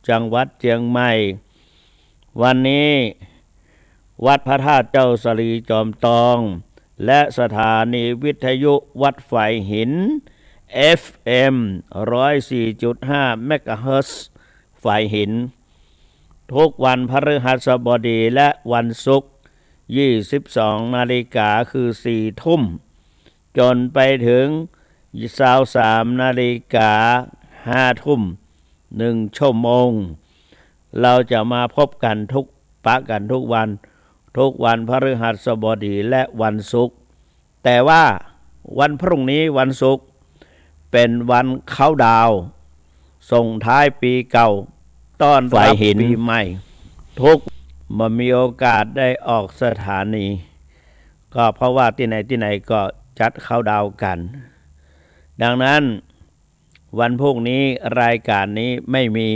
จังหวัดเชียงใหม่วันนี้วัดพระธาตุเจ้าสลีจอมทองและสถานีวิทยุวัดไฟหิน FM 104.5 เมกะเฮิรตซ์ไฟหินทุกวันพฤหัสบดีและวันศุกร์ 22 นาฬิกาคือ 4 ทุ่มจนไปถึง 23 นาฬิกา 5 ทุ่ม 1 ชั่วโมงเราจะมาพบกันทุกวันพฤหัสบดีและวันศุกร์แต่ว่าวันพรุ่งนี้วันศุกร์เป็นวันเข้าดาวส่งท้ายปีเก่าต้อนรับปีใหม่ทุกมามีโอกาสได้ออกสถานีก็เพราะว่าที่ไหนก็จัดเข้าดาวกันดังนั้นวันพรุ่งนี้รายการนี้ไม่มี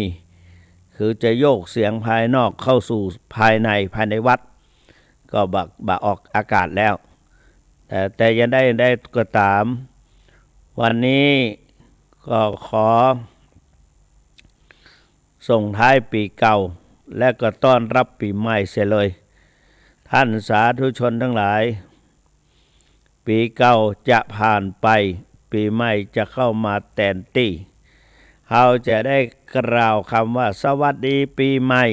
คือจะโยกเสียงภายนอกเข้าสู่ภายในวัดก็บักออกอากาศแล้วแต่ยังได้ก็ตามวันนี้ก็ขอส่งท้ายปีเก่าและก็ต้อนรับปีใหม่เสียเลยท่านสาธุชนทั้งหลายปีเก่าจะผ่านไปปีใหม่จะเข้ามาแทนที่เราจะได้กล่าวคำว่าสวัสดีปีใหม่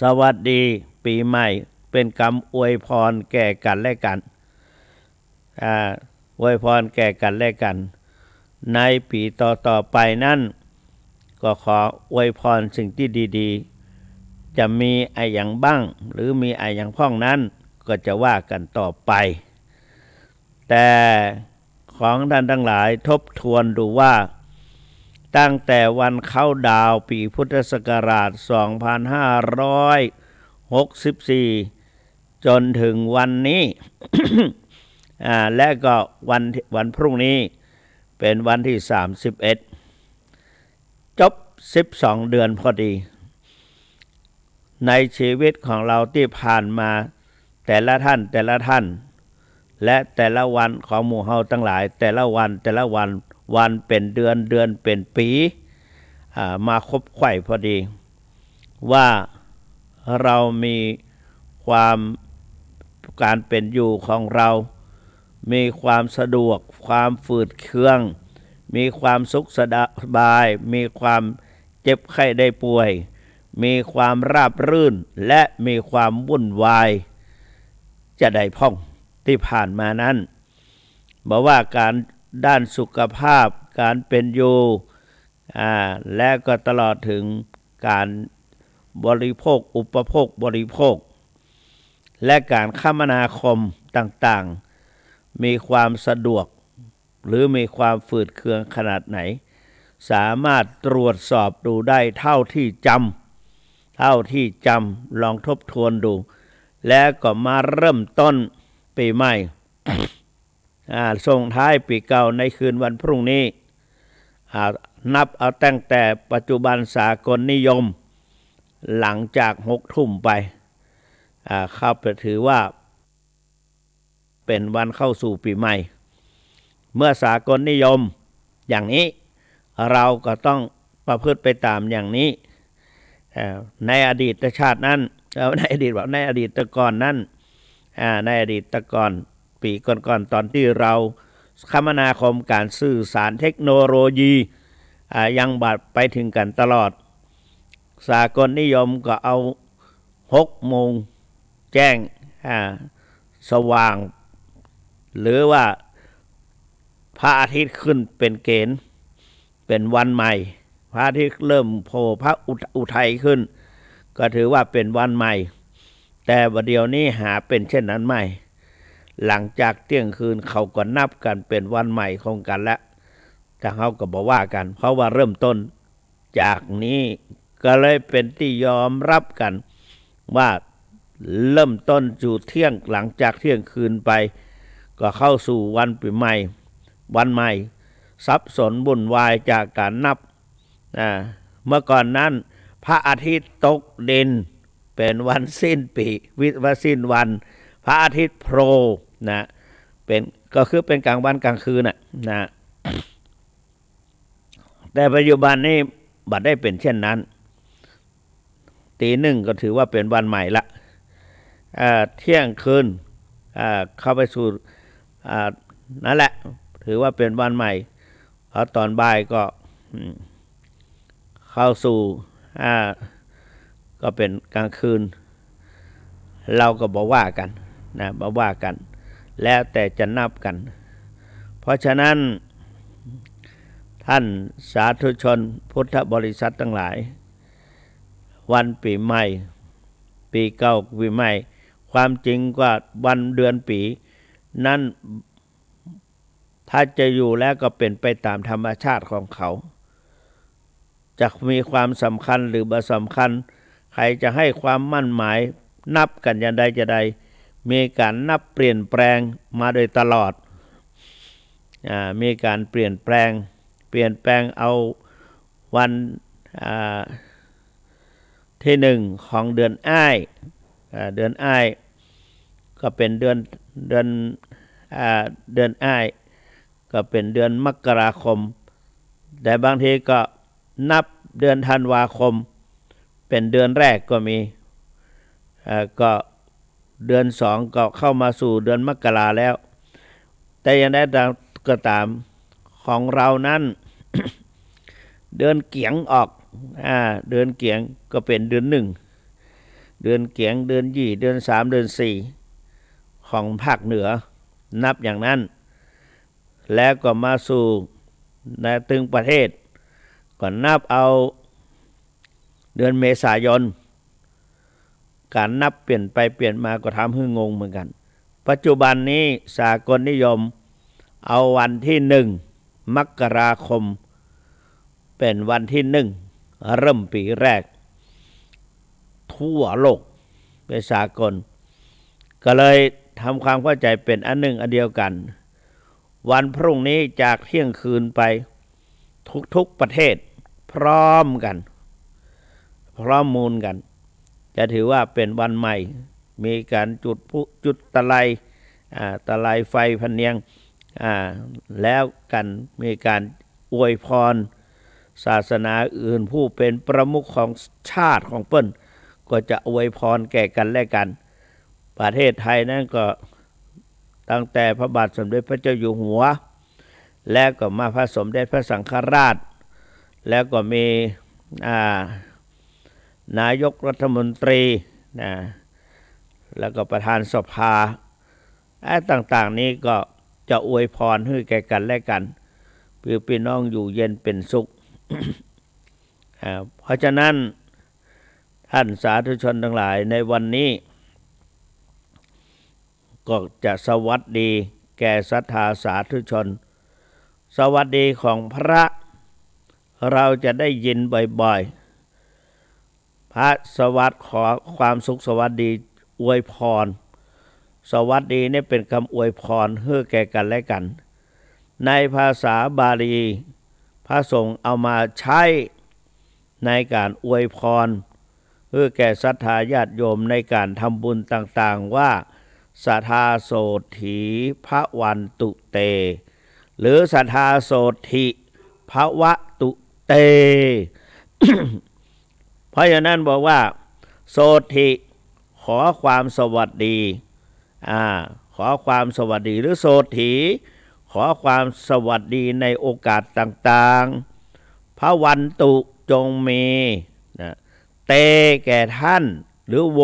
สวัสดีปีใหม่เป็นคำอวยพรแก่กันและกันอวยพรแก่กันและกันในปีต่อไปนั้นก็ขออวยพรสิ่งที่ดีๆจะมีอะไรอย่างบ้างหรือมีอะไรอย่างพ้องนั้นก็จะว่ากันต่อไปแต่ของท่านทั้งหลายทบทวนดูว่าตั้งแต่วันเข้าดาวปีพุทธศักราช 2564 จนถึงวันนี้ และก็วันพรุ่งนี้เป็นวันที่ 31 จบ 12 เดือนพอดีในชีวิตของเราที่ผ่านมาแต่ละท่านและแต่ละวันของหมู่เฮาทั้งหลายแต่ละวันเป็นเดือนเป็นปีมาครบไขว่พอดีว่าเรามีการเป็นอยู่ของเรามีความสะดวกความฝืดเคืองมีความสุขสบายมีความเจ็บไข้ได้ป่วยมีความราบรื่นและมีความวุ่นวายจะได้พ้องที่ผ่านมานั้นบอกว่าการด้านสุขภาพการเป็นอยู่และก็ตลอดถึงการบริโภคอุปโภคบริโภคและการคมนาคมต่างๆมีความสะดวกหรือมีความฝืดเคืองขนาดไหนสามารถตรวจสอบดูได้เท่าที่จำลองทบทวนดูแล้วก็มาเริ่มต้นปีใหม่ส่งท้ายปีเก่าในคืนวันพรุ่งนี้นับเอาตั้งแต่ปัจจุบันสากลนิยมหลังจาก6 ทุ่มไปเข้าไปถือว่าเป็นวันเข้าสู่ปีใหม่เมื่อสากลนิยมอย่างนี้เราก็ต้องประพฤติไปตามอย่างนี้ในอดีตชาตินั้นในอดีตก่อนนั้นในอดีตก่อนปีก่อนตอนที่เราคมนาคมการสื่อสารเทคโนโลยียังบัดไปถึงกันตลอดสากลนิยมก็เอา6 โมงแจ้งสว่างหรือว่าพระอาทิตย์ขึ้นเป็นเกณฑ์เป็นวันใหม่พระอาทิตย์เริ่มโผล่พระอุทัยขึ้นก็ถือว่าเป็นวันใหม่แต่บัดเดี๋ยวนี้หาเป็นเช่นนั้นไม่หลังจากเที่ยงคืนเขาก็นับกันเป็นวันใหม่ของกันแล้วแต่เขาก็บอกว่ากันเพราะว่าเริ่มต้นจากนี้ก็เลยเป็นที่ยอมรับกันว่าเริ่มต้นจู่เที่ยงหลังจากเที่ยงคืนไปก็เข้าสู่วันปีใหม่วันใหม่สับสนวุ่นวายจากการนับเมื่อก่อนนั้นพระอาทิตย์ตกดินเป็นวันสิ้นปีวันสิ้นวันพระอาทิตย์โผล่ก็คือเป็นกลางวันกลางคืนนะ แต่ปัจจุบันนี้บัดได้เป็นเช่นนั้นตีหนึ่งก็ถือว่าเป็นวันใหม่ละเที่ยงคืนเข้าไปสู่นั่นแหละถือว่าเป็นวันใหม่พอตอนบ่ายก็เข้าสู่ก็เป็นกลางคืนเราก็บอกว่ากันนะบอกว่ากันแล้วแต่จะนับกันเพราะฉะนั้นท่านสาธุชนพุทธบริษัททั้งหลายวันปีใหม่ปีเก่าปีใหม่ความจริงกว่าวันเดือนปีนั้นถ้าจะอยู่แล้วก็เป็นไปตามธรรมชาติของเขาจะมีความสำคัญหรือบ่สำคัญใครจะให้ความมั่นหมายนับกันอย่างใดจะใดมีการนับเปลี่ยนแปลงมาโดยตลอดมีการเปลี่ยนแปลงเอาวันที่หนึ่งของเดือนอ้ายเดือนอ้ายก็เป็นเดือนอ้ายก็เป็นเดือนมกราคมแต่บางทีก็นับเดือนธันวาคมเป็นเดือนแรกก็มีก็เดือนสองก็เข้ามาสู่เดือนมกราแล้วแต่อย่างไรก็ตามของเรานั้น เดือนเกียงออกเดือนเกียงก็เป็นเดือนหนึ่งเดือนเกียงเดือนยี่เดือนสามเดือนสี่ของภาคเหนือนับอย่างนั้นแล้วก็มาสู่ในตึงประเทศก็นับเอาเดือนเมษายนการนับเปลี่ยนไปเปลี่ยนมาก็ทำให้งงเหมือนกันปัจจุบันนี้สากลนิยมเอาวันที่หนึ่งมกราคมเป็นวันที่หนึ่งเริ่มปีแรกทั่วโลกเป็นสากลก็เลยทำความเข้าใจเป็นอันหนึ่งอันเดียวกันวันพรุ่งนี้จากเที่ยงคืนไปทุกประเทศพร้อมกันพร้อมมูลกันจะถือว่าเป็นวันใหม่มีการจุดตะไลไฟพะเนียงแล้วกันมีการอวยพรศาสนาอื่นผู้เป็นประมุขของชาติของเปิ้นก็จะอวยพรแก่กันและกันประเทศไทยนั้นก็ตั้งแต่พระบาทสมเด็จพระเจ้าอยู่หัวแล้วก็มาพระสมเด็จพระสังฆราชแล้วก็มีนายกรัฐมนตรีแล้วก็ประธานสภาต่างๆนี้ก็จะอวยพรให้แก่กันและกันเพื่อพี่น้องอยู่เย็นเป็นสุข เพราะฉะนั้นท่านสาธุชนทั้งหลายในวันนี้ก็จะสวัสดีแก่ศรัทธาสาธุชนสวัสดีของพระเราจะได้ยินบ่อยๆพระสวัสดิ์ขอความสุขสวัสดีอวยพรสวัสดีนี่เป็นคำอวยพรให้แก่กันและกันในภาษาบาลีพระสงฆ์เอามาใช้ในการอวยพรเพื่อแก่ศรัทธาญาติโยมในการทำบุญต่างๆว่าสัทธาโสถีภวันตุเตหรือสัทธาโสถิภวตุเต เพราะฉะนั้นบอกว่าโสถิขอความสวัสดีขอความสวัสดีหรือโสถีขอความสวัสดีในโอกาสต่างๆภวันตุจงมีเตแก่ท่านหรือโว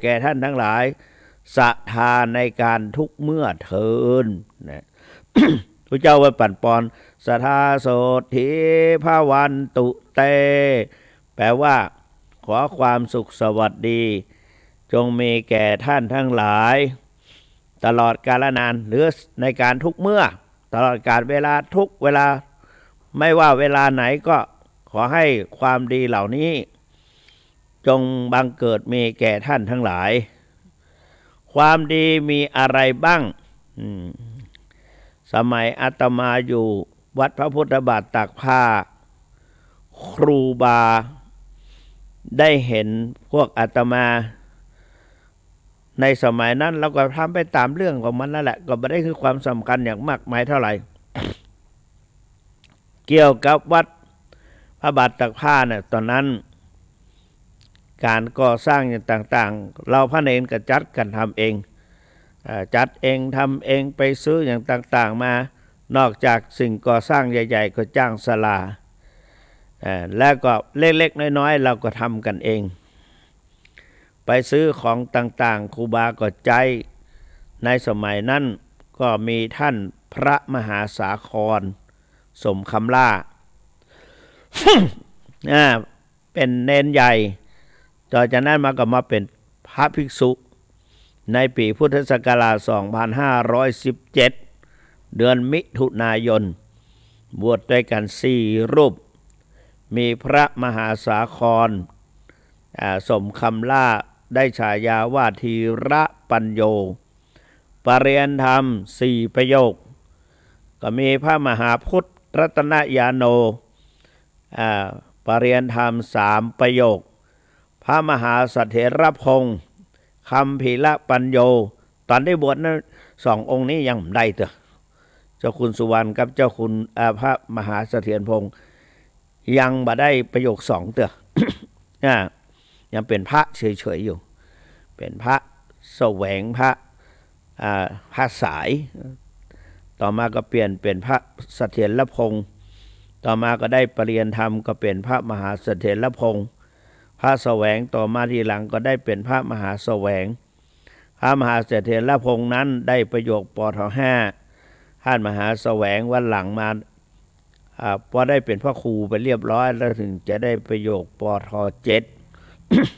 แก่ท่านทั้งหลายศรัทธาในการทุกเมื่อเทินพระเจ้าว่าปั่นปอนสัทธาโสถีภวันตุเตแปลว่าขอความสุขสวัสดีจงมีแก่ท่านทั้งหลายตลอดกาลนานหรือในการทุกเมื่อตลอดกาลเวลาทุกเวลาไม่ว่าเวลาไหนก็ขอให้ความดีเหล่านี้จงบังเกิดมีแก่ท่านทั้งหลายความดีมีอะไรบ้างสมัยอาตมาอยู่วัดพระพุทธบาทตากผ้าครูบาได้เห็นพวกอาตมาในสมัยนั้นเราก็ทำไปตามเรื่องของมันนั่นแหละก็ไม่ได้คือความสำคัญอย่างมากมายเท่าไหร่ เกี่ยวกับวัด ระบาทตากผ้าเนี่ยตอนนั้นการก่อสร้างอย่างต่างๆเราพระเนรก็จัดกันทำเองจัดเองทำเองไปซื้ออย่างต่างๆมานอกจากสิ่งก่อสร้างใหญ่ๆก็จ้างศาลาแล้วก็เล็กๆน้อยๆเราก็ทำกันเองไปซื้อของต่างๆครูบาก็ใจในสมัยนั้นก็มีท่านพระมหาสาครสมคำล่า เป็นเนนใหญ่ต่อจากนั้นมาก็มาเป็นพระภิกษุในปีพุทธศักราช 2517 เดือนมิถุนายนบวชด้วยกัน4 รูปมีพระมหาสาครสมคำล่าได้ฉายาว่าธีระปัญโยปริยนธรรม4 ประโยคก็มีพระมหาพุทธรัตนยาโนปริยนธรรม3 ประโยคพระมหาเสถียรพงศ์คัมภีรปัญโยตอนได้บวชนั้น2 องค์นี้ยังได้เถอะเจ้าคุณสุวรรณกับเจ้าคุณพระมหาเสถียรพงศ์ยังบ่ได้ประโยค2เถอะ ยังเป็นพระเฉยๆอยู่เป็นพระแสวงพระสายต่อมาก็เปลี่ยนเป็นพระเสถียรพงศ์ต่อมาก็ได้ปริยนธรรมก็เป็นพระมหาเสถียรพงศ์พระแสวงต่อมาทีหลังก็ได้เป็นพระมหาแสวงพระมหาเสถียรพงศ์นั้นได้ประโยคปท5ท่านมหาแสวงวันหลังมาพอได้เป็นพระครูไปเรียบร้อยแล้วถึงจะได้ประโยคปท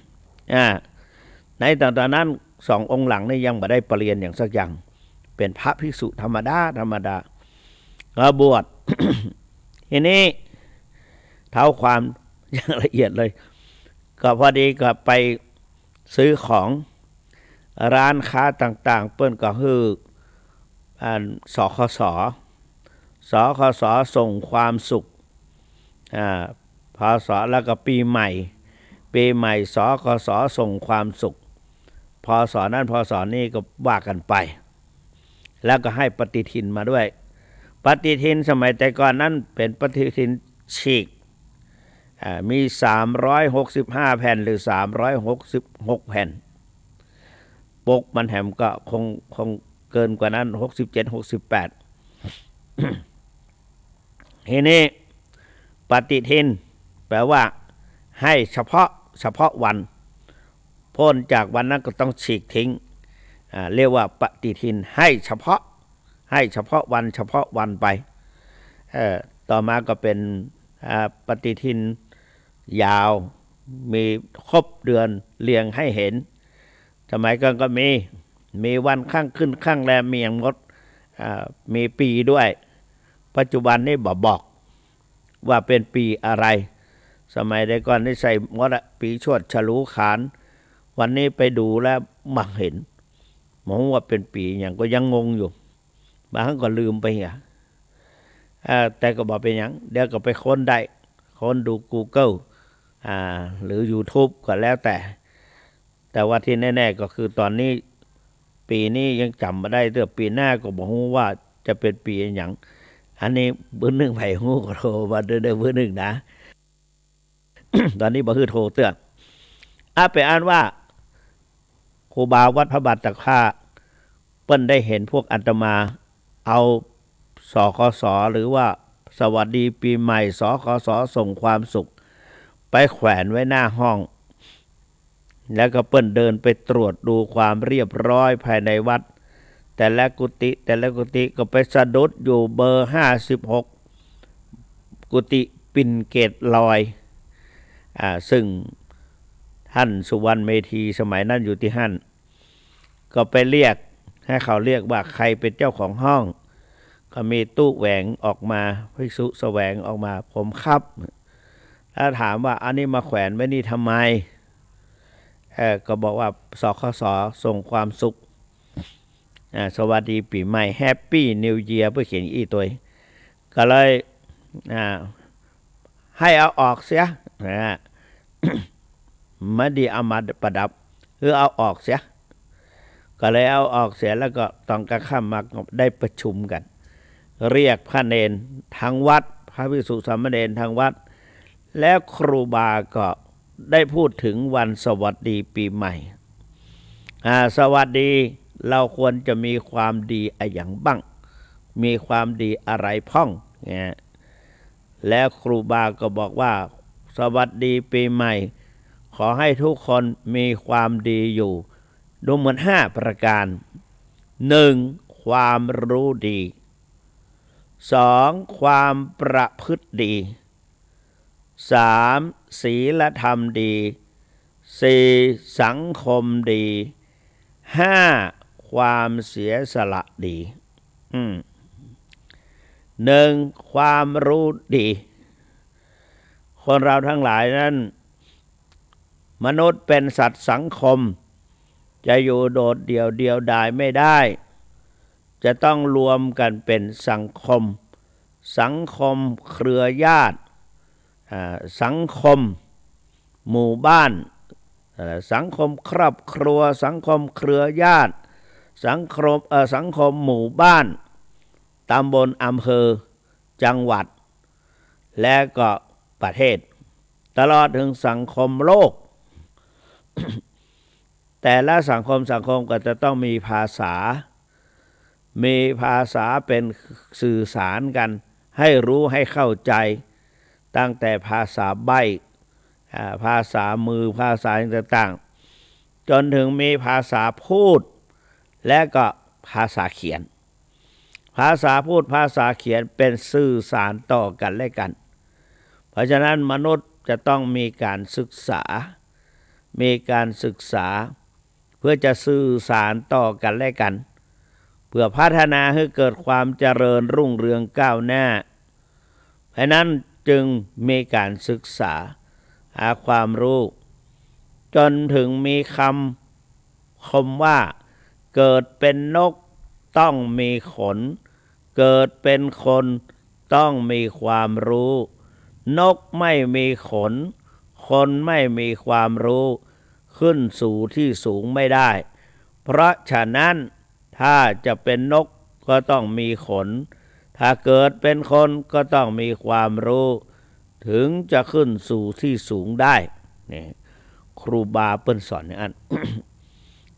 7 ในตอนนั้น2 องค์หลังนี่ยังไม่ได้ปรริญญาอย่างสักอย่างเป็นพระภิกษุธรรมดาก็บวช ทีนี้เท้าความอย่างละเอียดเลยก็พอดีก็ไปซื้อของร้านค้าต่างๆเปิ้นก็คือสคสส่งความสุขพศแล้วก็ปีใหม่สคสส่งความสุขพศนั้นพศนี้ก็ว่ากันไปแล้วก็ให้ปฏิทินมาด้วยปฏิทินสมัยแต่ก่อนนั้นเป็นปฏิทินฉีกมี365 แผ่นหรือ366 แผ่นปกมันแหมก็คงเกินกว่านั้น67-68 ทีนี้ปฏิทินแปลว่าให้เฉพาะวันพ้นจากวันนั้นก็ต้องฉีกทิ้งเรียกว่าปฏิทินให้เฉพาะวันไปต่อมาก็เป็นปฏิทินยาวมีครบเดือนเรียงให้เห็นสมัยก่อนก็มีวันข้างขึ้นข้างแรมมีอย่างงดมีปีด้วยปัจจุบันนี้บอกว่าเป็นปีอะไรสมัยแต่ก่อนนี่ใส่งดปีชวดฉลูขานวันนี้ไปดูแล้วมาเห็นมองว่าเป็นปีอย่างก็ยังงงอยู่บางครั้งก็ลืมไปแต่ก็บอกเป็นอย่างเดี๋ยวก็ไปค้นได้ค้นดู Google หรือ YouTube ก็แล้วแต่ว่าที่แน่ๆก็คือตอนนี้ปีนี้ยังจำไม่ได้แต่ปีหน้าก็บอกว่าจะเป็นปีอย่างอันนี้เบอร์ 1ไผ่ฮู้ก็โทรมาเด้อเบอร์ 1นะ ตอนนี้บ่คือโทรเตือนไปอ่านว่าครูบาวัดพระบาทตากผ้าเปิ้นได้เห็นพวกอาตมาเอาสคสหรือว่าสวัสดีปีใหม่สคสส่งความสุขไปแขวนไว้หน้าห้องแล้วก็เปิ้นเดินไปตรวจดูความเรียบร้อยภายในวัดแต่ละกุฏิก็ไปสะดุดอยู่เบอร์56กุฏิปิ่นเกตลอยซึ่งท่านสุวรรณเมธีสมัยนั้นอยู่ที่หั่นก็ไปเรียกให้เขาเรียกว่าใครเป็นเจ้าของห้องก็มีตู้แหวงออกมาภิกษุแสวงออกมาผมครับถ้าถามว่าอันนี้มาแขวนไว้นี่ทำไมก็บอกว่าสคสส่งความสุขสวัสดีปีใหม่แฮปปี้นิวเยียร์เพื่อเขียนอีตัวก็เลยให้เอาออกเสียไม่ดีเอามาประดับคือเอาออกเสียก็เลยเอาออกเสียแล้วก็ตอนกลางค่ำมาได้ประชุมกันเรียกพระเนรทางวัดพระภิกษุสามเณรทางวัด แล้วครูบาก็ได้พูดถึงวันสวัสดีปีใหม่สวัสดีเราควรจะมีความดีอย่างบ้างมีความดีอะไรพ้องเนี่ยแล้วครูบาก็บอกว่าสวัสดีปีใหม่ขอให้ทุกคนมีความดีอยู่ดูเหมือน5ประการ 1. ความรู้ดี 2. ความประพฤติดี 3. ศีลธรรมดี 4. สังคมดี 5. ความเสียสละดี 1. ความรู้ดีคนเราทั้งหลายนั้นมนุษย์เป็นสัตว์สังคมจะอยู่โดดเดี่ยวดายไม่ได้จะต้องรวมกันเป็นสังคมเครือญาติสังคมหมู่บ้านสังคมครอบครัวสังคมเครือญาติสังคมหมู่บ้านตำบลอำเภอจังหวัดและก็ประเทศตลอดถึงสังคมโลก แต่ละสังคมก็จะต้องมีภาษาเป็นสื่อสารกันให้รู้ให้เข้าใจตั้งแต่ภาษาใบ้ภาษามือภาษาต่างๆจนถึงมีภาษาพูดและก็ภาษาเขียนภาษาพูดภาษาเขียนเป็นสื่อสารต่อกันและกันเพราะฉะนั้นมนุษย์จะต้องมีการศึกษาเพื่อจะสื่อสารต่อกันและกันเพื่อพัฒนาให้เกิดความเจริญรุ่งเรืองก้าวหน้าเพราะนั้นจึงมีการศึกษาหาความรู้จนถึงมีคำว่าเกิดเป็นนกต้องมีขนเกิดเป็นคนต้องมีความรู้นกไม่มีขนคนไม่มีความรู้ขึ้นสู่ที่สูงไม่ได้เพราะฉะนั้นถ้าจะเป็นนกก็ต้องมีขนถ้าเกิดเป็นคนก็ต้องมีความรู้ถึงจะขึ้นสู่ที่สูงได้นี่ครูบาเปิ้นสอนอย่างนั้น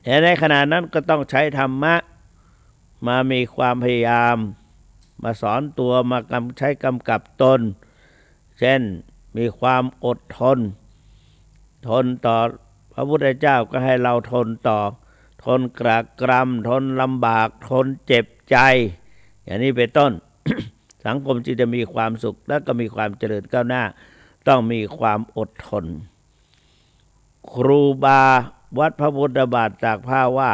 แต่ในขณะนั้นก็ต้องใช้ธรรมะมามีความพยายามมาสอนตัวมาใช้กำกับตนเช่นมีความอดทนต่อพระพุทธเจ้าก็ให้เราทนต่อทนกระกรำทนลำบากทนเจ็บใจอย่างนี้เป็นต้น สังคมที่จะมีความสุขและก็มีความเจริญก้าวหน้าต้องมีความอดทนครูบาวัดพระพุทธบาทตากผ้าว่า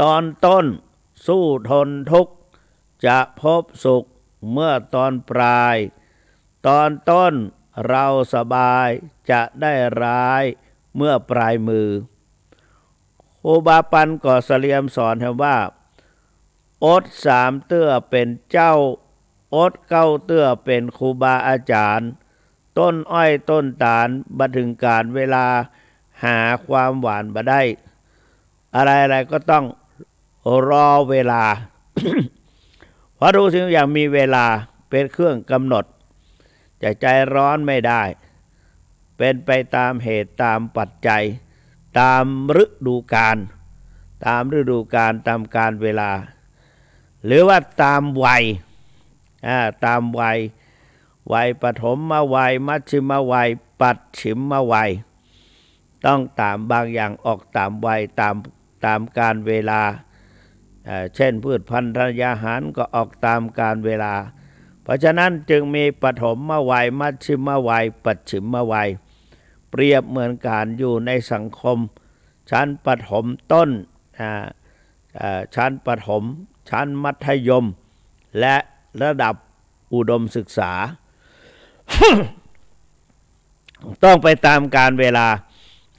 ตอนต้นสู้ทนทุกข์จะพบสุขเมื่อตอนปลายตอนต้นเราสบายจะได้ร้ายเมื่อปลายมือครูบาปันก่อเสลียมสอนว่าอด3 เตื้อเป็นเจ้าอด9 เตื้อเป็นครูบาอาจารย์ต้นอ้อยต้นตาลบัดถึงการเวลาหาความหวานมาได้อะไรก็ต้องรอเวลา เพราะรู้สิ่งอย่างมีเวลาเป็นเครื่องกำหนดจะใจร้อนไม่ได้เป็นไปตามเหตุตามปัจจัยตามฤดูกาลตามการเวลาหรือว่าตามวัยปฐมวัยมัชชิมวัยปัจฉิมวัยต้องตามบางอย่างออกตามวัยตามการเวลาเช่นพืชพันธุ์ธัญญาหารก็ออกตามการเวลาเพราะฉะนั้นจึงมีปฐมวัยมัชชิมวัยปัจฉิมวัยเปรียบเหมือนการอยู่ในสังคมชั้นปฐมต้นชั้นปฐมชั้นมัธยมและระดับอุดมศึกษา ต้องไปตามการเวลา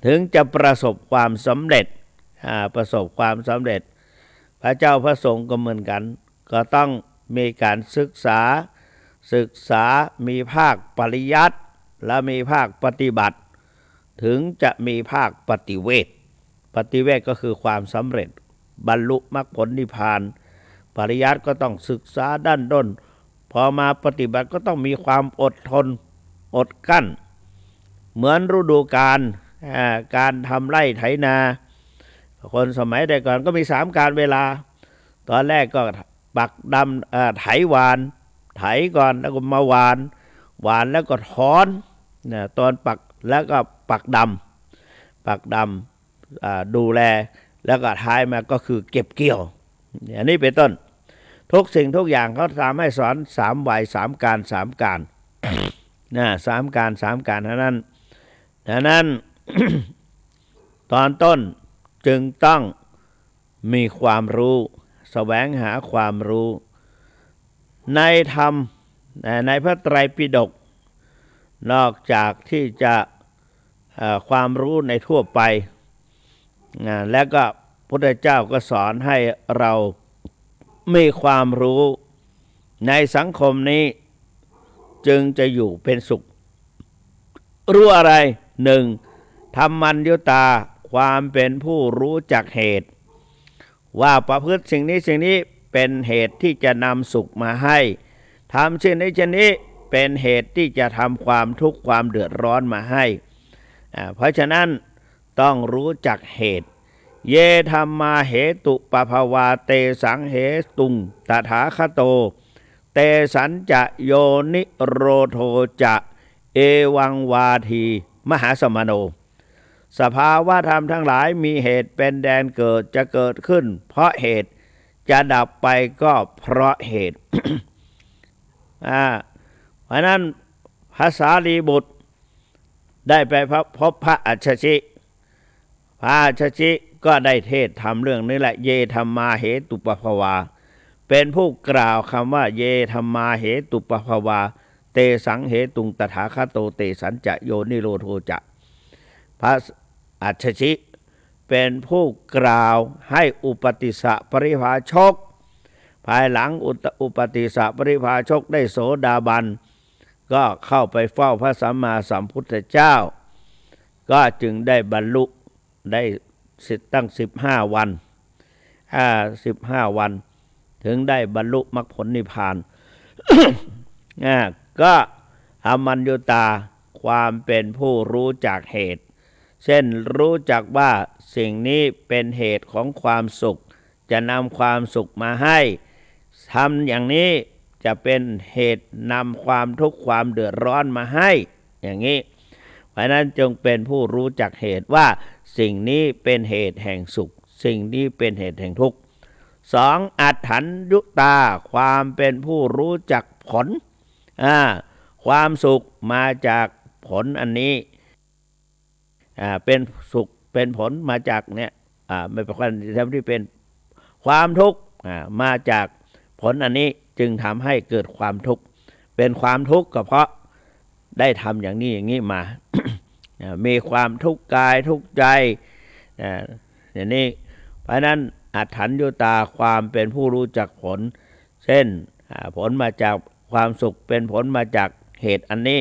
ถึงจะประสบความสำเร็จพระเจ้าพระสงฆ์ก็เหมือนกันก็ต้องมีการศึกษามีภาคปริยัติและมีภาคปฏิบัติถึงจะมีภาคปฏิเวทก็คือความสำเร็จบรรลุมรรคผลนิพพานปริยัติก็ต้องศึกษาดั้นด้นพอมาปฏิบัติก็ต้องมีความอดทน อดกั้นเหมือนฤดูกาลการทำไร่ไถนาคนสมัยแต่ก่อนก็มี3การเวลาตอนแรกก็ปักดำไถหวานไถก่อนแล้วก็มาหวานแล้วก็ถอนตอนปักแล้วก็ปักดำดูแลแล้วก็ท้ายมาก็คือเก็บเกี่ยวอย่างนี้เป็นต้นทุกสิ่งทุกอย่างเขาทำให้สอน3วัย3การ3การ3การเท่านั้น ตอนต้นจึงต้องมีความรู้แสวงหาความรู้ในธรรมในพระไตรปิฎกนอกจากที่จะความรู้ในทั่วไปแล้วก็พุทธเจ้าก็สอนให้เรามีความรู้ในสังคมนี้จึงจะอยู่เป็นสุขรู้อะไร1. ธรรมัญญุตาความเป็นผู้รู้จักเหตุว่าประพฤติสิ่งนี้เป็นเหตุที่จะนำสุขมาให้ทำสิ่งนี้เป็นเหตุที่จะทำความทุกข์ความเดือดร้อนมาให้เพราะฉะนั้นต้องรู้จักเหตุเยธัมมาเหตุปภวาเตสังเหตุงตถาคโตเตสัญจะโยนิโรโทจะเอวังวาทีมหาสมโนสภาวะธรรมทั้งหลายมีเหตุเป็นแดนเกิดจะเกิดขึ้นเพราะเหตุจะดับไปก็เพราะเหตุ เพราะนั้นภาษาลีบุตรได้ไปพบพระอัชชิก็ได้เทศทำเรื่องนี้แหละเยธัมมาเหตุปภวาเป็นผู้กล่าวคำว่าเยธัมมาเหตุปภวาเตสังเหตุงตถาคโตเตสัญจะโยนิโรโทจะพระอัชชิเป็นผู้กล่าวให้อุปติสสะปริภาชกภายหลังอุปติสสะปริภาชกได้โสดาบันก็เข้าไปเฝ้าพระสัมมาสัมพุทธเจ้าก็จึงได้บรรลุได้ตั้ง15 วัน15 วันถึงได้บรรลุมรรคผลนิพพาน ก็ธรรมัญญุตาความเป็นผู้รู้จักเหตุเช่นรู้จักว่าสิ่งนี้เป็นเหตุของความสุขจะนำความสุขมาให้ทำอย่างนี้จะเป็นเหตุนำความทุกข์ความเดือดร้อนมาให้อย่างนี้เพราะนั้นจงเป็นผู้รู้จักเหตุว่าสิ่งนี้เป็นเหตุแห่งสุขสิ่งนี้เป็นเหตุแห่งทุกข์ 2. อัฏฐัญญุตาความเป็นผู้รู้จักผลความสุขมาจากผลอันนี้เป็นสุขเป็นผลมาจากเนี่ยไม่เป็นความที่เป็นความทุกข์มาจากผลอันนี้จึงทำให้เกิดความทุกข์เป็นความทุกข์ก็เพราะได้ทำอย่างนี้มา มีความทุกข์กายทุกข์ใจอย่างนี้เพราะนั้นอัฏฐัญญุตาความเป็นผู้รู้จักผลเช่นผลมาจากความสุขเป็นผลมาจากเหตุอันนี้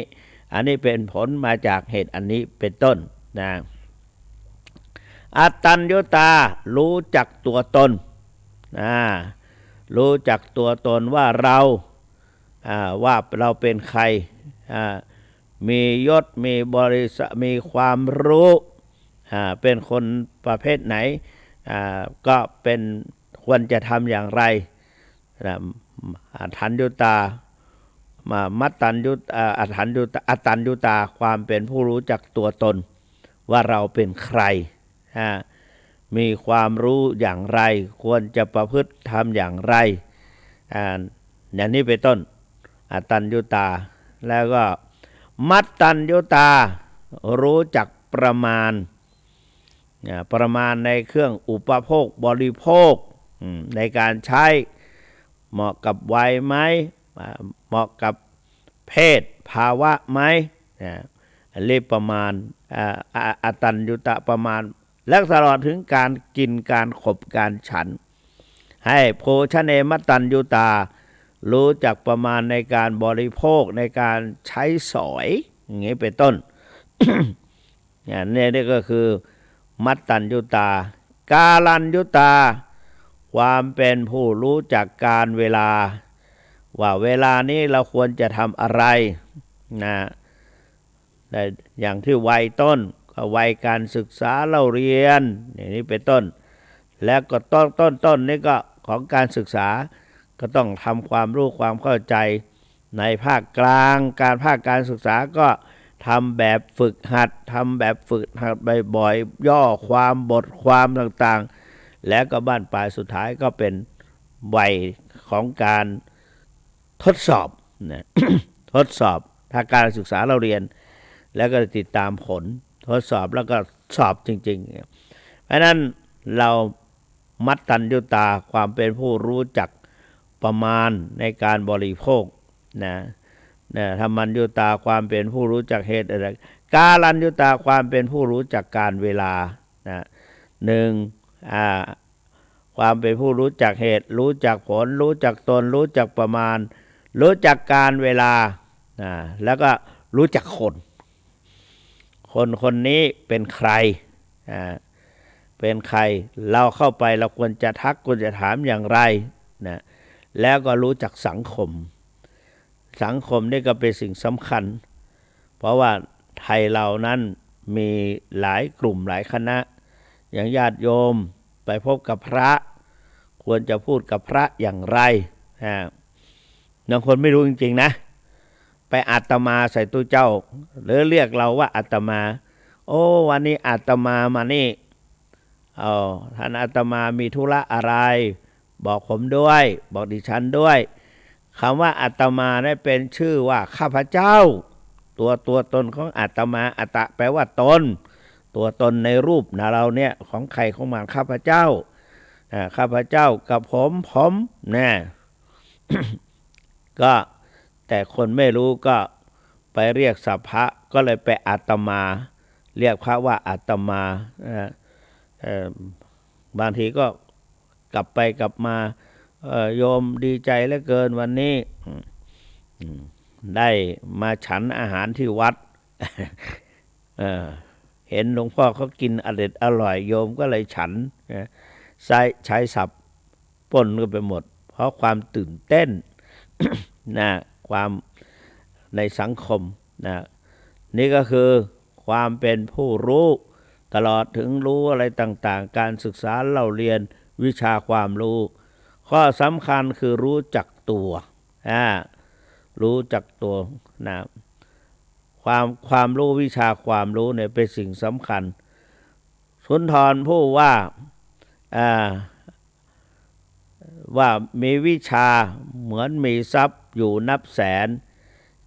เป็นผลมาจากเหตุอันนี้เป็นต้นนะอัตตัญญุตารู้จักตัวตนรู้จักตัวตนว่าเราเป็นใครมียศมีบริษัทมีความรู้เป็นคนประเภทไหนก็เป็นควรจะทำอย่างไรอัฏฐัญญุตามัตตัญญุตาอัฏฐัญญุตาอัตตัญญุตาความเป็นผู้รู้จักตัวตนว่าเราเป็นใครมีความรู้อย่างไรควรจะประพฤติทำอย่างไรอย่างนี้เป็นต้นอัตตัญญุตาแล้วก็มัตตัญญุตารู้จักประมาณในเครื่องอุปโภคบริโภคในการใช้เหมาะกับวัยไหมเหมาะกับเพศภาวะไหมเรียกประมาณอัตตัญญุตะประมาณและตลอดถึงการกินการขบการฉันให้โภชเนมัตตัญญุตารู้จักประมาณในการบริโภคในการใช้สอยอย่างนี้เป็นต้น นี่ก็คือมัตตัญญุตากาลัญญุตาความเป็นผู้รู้จักการเวลาว่าเวลานี้เราควรจะทำอะไร ได้อย่างที่วัยต้นก็วัยการศึกษาเล่าเรียนอย่างนี้เป็นต้นแล้วก็ต้นนี่ก็ของการศึกษาก็ต้องทำความรู้ความเข้าใจในภาคกลางภาคการศึกษาก็ทำแบบฝึกหัดบ่อยๆย่อความบทความต่างๆแล้วก็บ้านปลายสุดท้ายก็เป็นวัยของการทดสอบนะ ทดสอบทางการศึกษาเราเรียนแล้วก็ติดตามผลทดสอบแล้วก็สอบจริงๆเพราะนั้นเรามัตตัญญุตาความเป็นผู้รู้จักประมาณในการบริโภคนะธรรมัญญุตาความเป็นผู้รู้จักเหตุอะไรกาลัญญุตาความเป็นผู้รู้จักการเวลานะหนึ่งความเป็นผู้รู้จักเหตุรู้จักผลรู้จักตนรู้จักประมาณรู้จักการเวลาแล้วก็รู้จักคนนี้เป็นใครเป็นใครเราเข้าไปเราควรจะทักควรจะถามอย่างไรนะแล้วก็รู้จักสังคมนี่ก็เป็นสิ่งสำคัญเพราะว่าไทยเรานั้นมีหลายกลุ่มหลายคณะอย่างญาติโยมไปพบกับพระควรจะพูดกับพระอย่างไรบางคนไม่รู้จริงๆนะไปอาตมาใส่ตู้เจ้าหรือเรียกเราว่าอาตมาโอ้วันนี้อาตมามานี่ท่านอาตมามีธุระอะไรบอกผมด้วยบอกดิฉันด้วยคำว่าอาตมาได้เป็นชื่อว่าข้าพเจ้าตัวตนของอาตมาอัตตะแปลว่าตนตัวตนในรูปนะเราเนี่ยของใครของมันข้าพเจ้าข้าพเจ้ากับผมนะก็แต่คนไม่รู้ก็ไปเรียกสัพพะก็เลยไปอาตมาเรียกพระว่าอาตมาบางทีก็กลับไปกลับมาโยมดีใจเหลือเกินวันนี้ได้มาฉันอาหารที่วัดเห็นหลวงพ่อเขากินอร่อยโยมก็เลยฉันใช้ศัพท์ปนกันไปหมดเพราะความตื่นเต้นนะความในสังคมนะนี่ก็คือความเป็นผู้รู้ตลอดถึงรู้อะไรต่างๆการศึกษาเล่าเรียนวิชาความรู้ข้อสำคัญคือรู้จักตัวรู้จักตัวนะความรู้วิชาความรู้เนี่ยเป็นสิ่งสำคัญสุนทรพูดว่ามีวิชาเหมือนมีทรัพย์อยู่นับแสน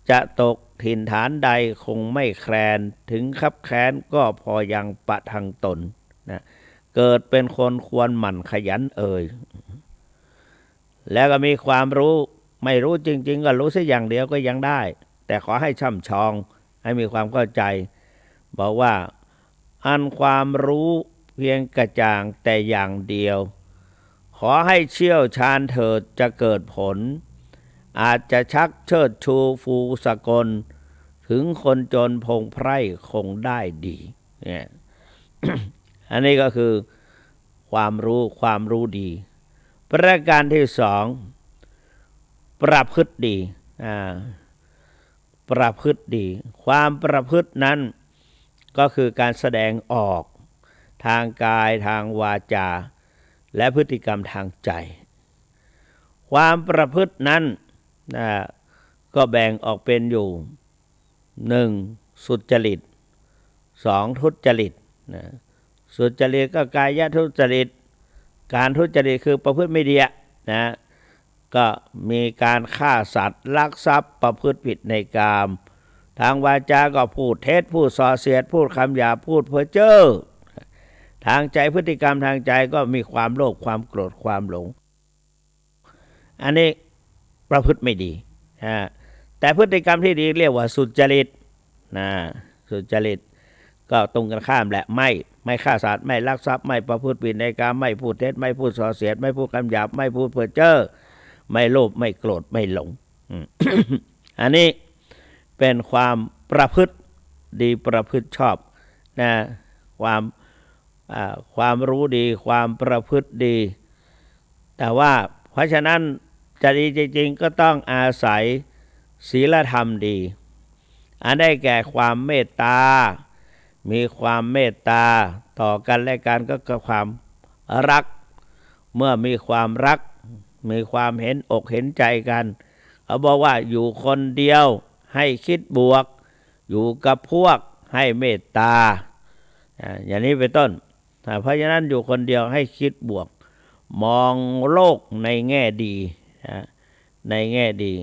จะตกถิ่นฐานใดคงไม่แคลนถึงคับแค้นก็พอยังประทังตนนะเกิดเป็นคนควรหมั่นขยันแล้วก็มีความรู้ไม่รู้จริงๆก็รู้สักอย่างเดียวก็ยังได้แต่ขอให้ช่ำชองให้มีความเข้าใจบอกว่าอันความรู้เพียงกระจ่างแต่อย่างเดียวขอให้เชี่ยวชาญเถิดจะเกิดผลอาจจะชักเชิดชูฟูสกลถึงคนจนพงไพร่คงได้ดีเนี่ย อันนี้ก็คือความรู้ดีประการที่สองประพฤติดีประพฤติดีความประพฤตินั้นก็คือการแสดงออกทางกายทางวาจาและพฤติกรรมทางใจความประพฤตินั้นก็แบ่งออกเป็นอยู่1สุจริต2ทุจริตสุจริตก็กายทุจริตการทุจริตคือประพฤติไม่ดีก็มีการฆ่าสัตว์ลักทรัพย์ประพฤติผิดในกามทางวาจาก็พูดเท็จพูดส่อเสียดพูดคำหยาบพูดเพ้อเจ้อทางใจพฤติกรรมทางใจก็มีความโลภความโกรธความหลงอันนี้ประพฤติไม่ดีแต่พฤติกรรมที่ดีเรียกว่าสุจริตสุจริตก็ตรงกันข้ามแหละไม่ฆ่าสัตว์ไม่ลักทรัพย์ไม่ประพฤติผิดในกามไม่พูดเท็จไม่พูดส่อเสียดไม่พูดคำหยาบไม่พูดเพ้อเจ้อไม่โลภไม่โกรธไม่หลง อันนี้เป็นความประพฤติดีประพฤติชอบความรู้ดีความประพฤติดีแต่ว่าเพราะฉะนั้นจะดีจริงๆก็ต้องอาศัยศีลธรรมดี อันได้แก่ความเมตตามีความเมตตาต่อกันและกันก็คือความรักเมื่อมีความรักมีความเห็นอกเห็นใจกันเขาบอกว่าอยู่คนเดียวให้คิดบวกอยู่กับพวกให้เมตตาอย่างนี้เป็นต้นเพราะฉะนั้นอยู่คนเดียวให้คิดบวกมองโลกในแง่ดีในแง่ดี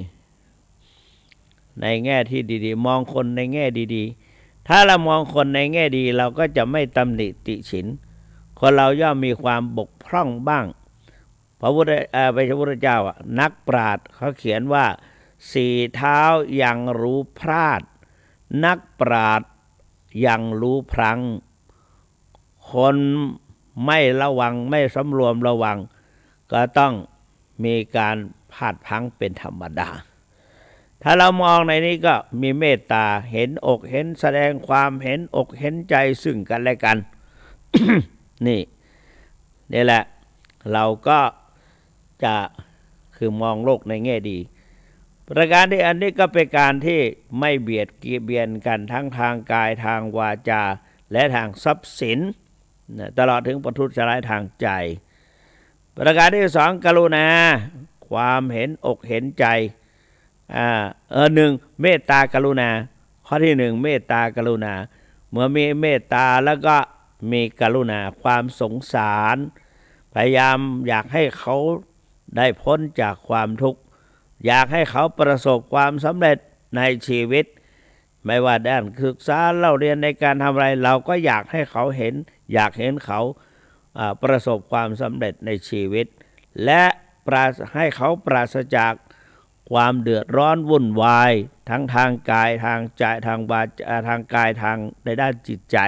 ในแง่ที่ดีๆมองคนในแง่ดีๆถ้าเรามองคนในแง่ดีเราก็จะไม่ตำหนิติฉินคนเราย่อมมีความบกพร่องบ้างพระพุทธเจ้านักปราชญ์เขาเขียนว่าสี่เท้ายังรู้พลาดนักปราชญ์ยังรู้พลั้งคนไม่ระวังไม่สำรวมระวังก็ต้องมีการพลาดพลั้งเป็นธรรมดาถ้าเรามองในนี้ก็มีเมตตาเห็นอกเห็นแสดงความเห็นอกเห็นใจซึ่งกันและกัน นี่แหละเราก็จะคือมองโลกในแง่ดีประการที่อันนี้ก็เป็นการที่ไม่เบียดเบียนกันทั้งทางกายทางวาจาและทางทรัพย์สินตลอดถึงประทุษร้ายทางใจประการที่สองกรุณาความเห็นอกเห็นใจหนึ่งเมตตากรุณาข้อที่หนึ่งเมตตากรุณาเมื่อมีเมตตาแล้วก็มีกรุณาความสงสารพยายามอยากให้เขาได้พ้นจากความทุกข์อยากให้เขาประสบความสำเร็จในชีวิตไม่ว่าด้านศึกษาเล่าเรียนในการทำอะไรเราก็อยากให้เขาเห็นอยากเห็นเขาประสบความสำเร็จในชีวิตและให้เขาปราศจากความเดือดร้อนวุ่นวายทั้งทางกายทางใจทางวาจาทางกายทางในด้านจิตใจ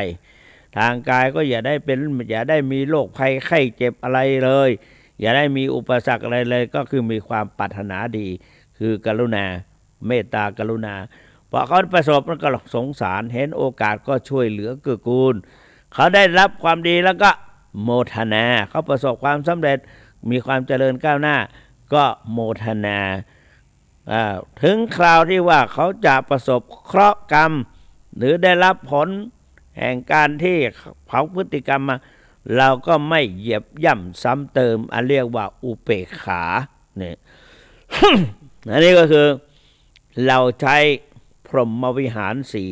ทางกายก็อย่าได้มีโรคภัยไข้เจ็บอะไรเลยอย่าได้มีอุปสรรคอะไรเลยก็คือมีความปรารถนาดีคือกรุณาเมตตากรุณาพอเขาประสบมันก็สงสารเห็นโอกาสก็ช่วยเหลือเกื้อกูลเขาได้รับความดีแล้วก็โมทนาเขาประสบความสำเร็จมีความเจริญก้าวหน้าก็โมทนาถึงคราวที่ว่าเขาจะประสบเคราะห์กรรมหรือได้รับผลแห่งการที่เขาพฤติกรรมมาเราก็ไม่เหยียบย่ำซ้ำเติมอันเรียกว่าอุเบกขาเนี่ย อันนี้ก็คือเราใช้พรหมวิหารสี่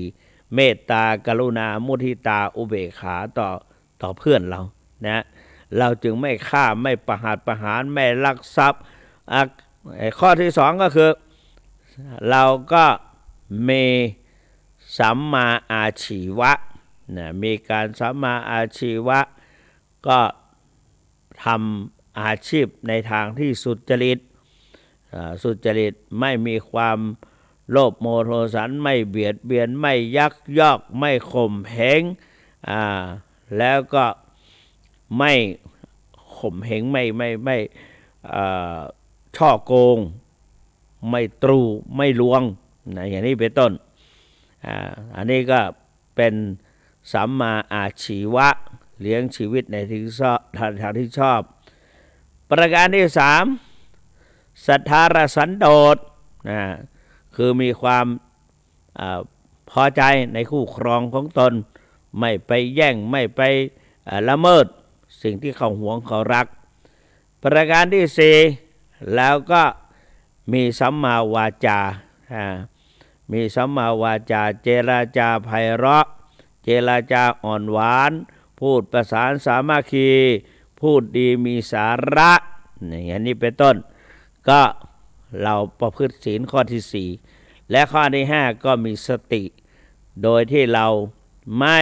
เมตตากรุณามุทิตาอุเบกขาต่อเพื่อนเรานะเราจึงไม่ฆ่าไม่ประหารไม่ลักทรัพย์ข้อที่สองก็คือเราก็มีสัมมาอาชีวะนะมีการสัมมาอาชีวะก็ทำอาชีพในทางที่สุจริตไม่มีความโลภโมโทสันไม่เบียดเบียนไม่ยักยอกไม่ข่มเหงแล้วก็ไม่ข่มเหงไม่ช่อโกงไม่ตรูไม่ลวงนะอย่างนี้เป็นต้นอันนี้ก็เป็นสัมมาอาชีวะเลี้ยงชีวิตในทางที่ชอบประการที่สามสัทธารสันโดษคือมีความพอใจในคู่ครองของตนไม่ไปแย่งไม่ไปละเมิดสิ่งที่เขาหวงเขารักประการที่สี่แล้วก็มีสัมมาวาจามีสัมมาวาจาเจรจาไพเราะเจรจาอ่อนหวานพูดประสานสามัคคีพูดดีมีสาระอย่างนี้เป็นต้นก็เราประพฤติศีลข้อที่สี่และข้อที่ห้าก็มีสติโดยที่เราไม่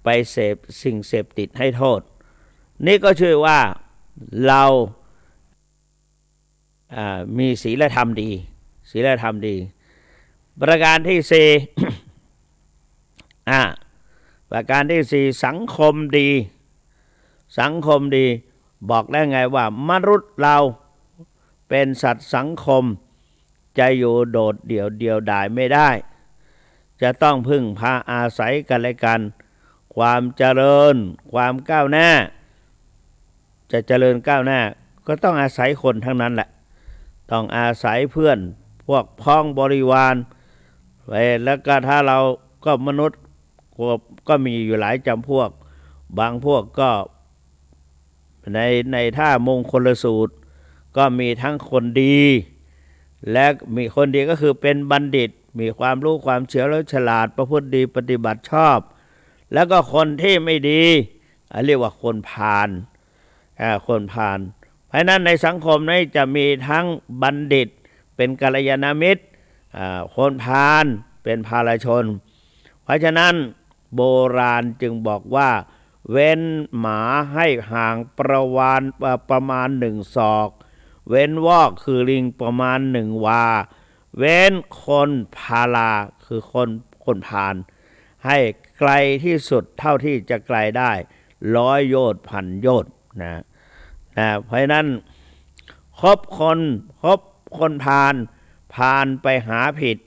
ไปเสพสิ่งเสพติดให้โทษนี่ก็ชื่อว่าเรามีศีลธรรมดีประการที่สี่ ประการที่สี่สังคมดีบอกได้ไงว่ามนุษย์เราเป็นสัตว์สังคมจะอยู่โดดเดี่ยวดายไม่ได้จะต้องพึ่งพาอาศัยกันและกันความเจริญความก้าวหน้าจะเจริญก้าวหน้าก็ต้องอาศัยคนทั้งนั้นแหละต้องอาศัยเพื่อนพวกพ้องบริวาร ไปแล้วก็ถ้าเราก็มนุษย์ก็มีอยู่หลายจำพวกบางพวกก็ในท่ามงคลสูตรก็มีทั้งคนดีและมีคนดีก็คือเป็นบัณฑิตมีความรู้ความเฉลียวฉลาดประพฤติดีปฏิบัติชอบแล้วก็คนที่ไม่ดีเรียกว่าคนพาลคนพาลเพราะนั้นในสังคมนี้จะมีทั้งบัณฑิตเป็นกัลยาณมิตรคนพาลเป็นภาลชนเพราะฉะนั้นโบราณจึงบอกว่าเว้นหมาให้ห่างประมาณ1 ศอกเว้นวอกคือลิงประมาณ1 วาเว้นคนพาลาคือคนพาลให้ไกลที่สุดเท่าที่จะไกลได้100 โยชน์พันโยชน์นะเพราะนั้นคบคนพาลไปหาผิด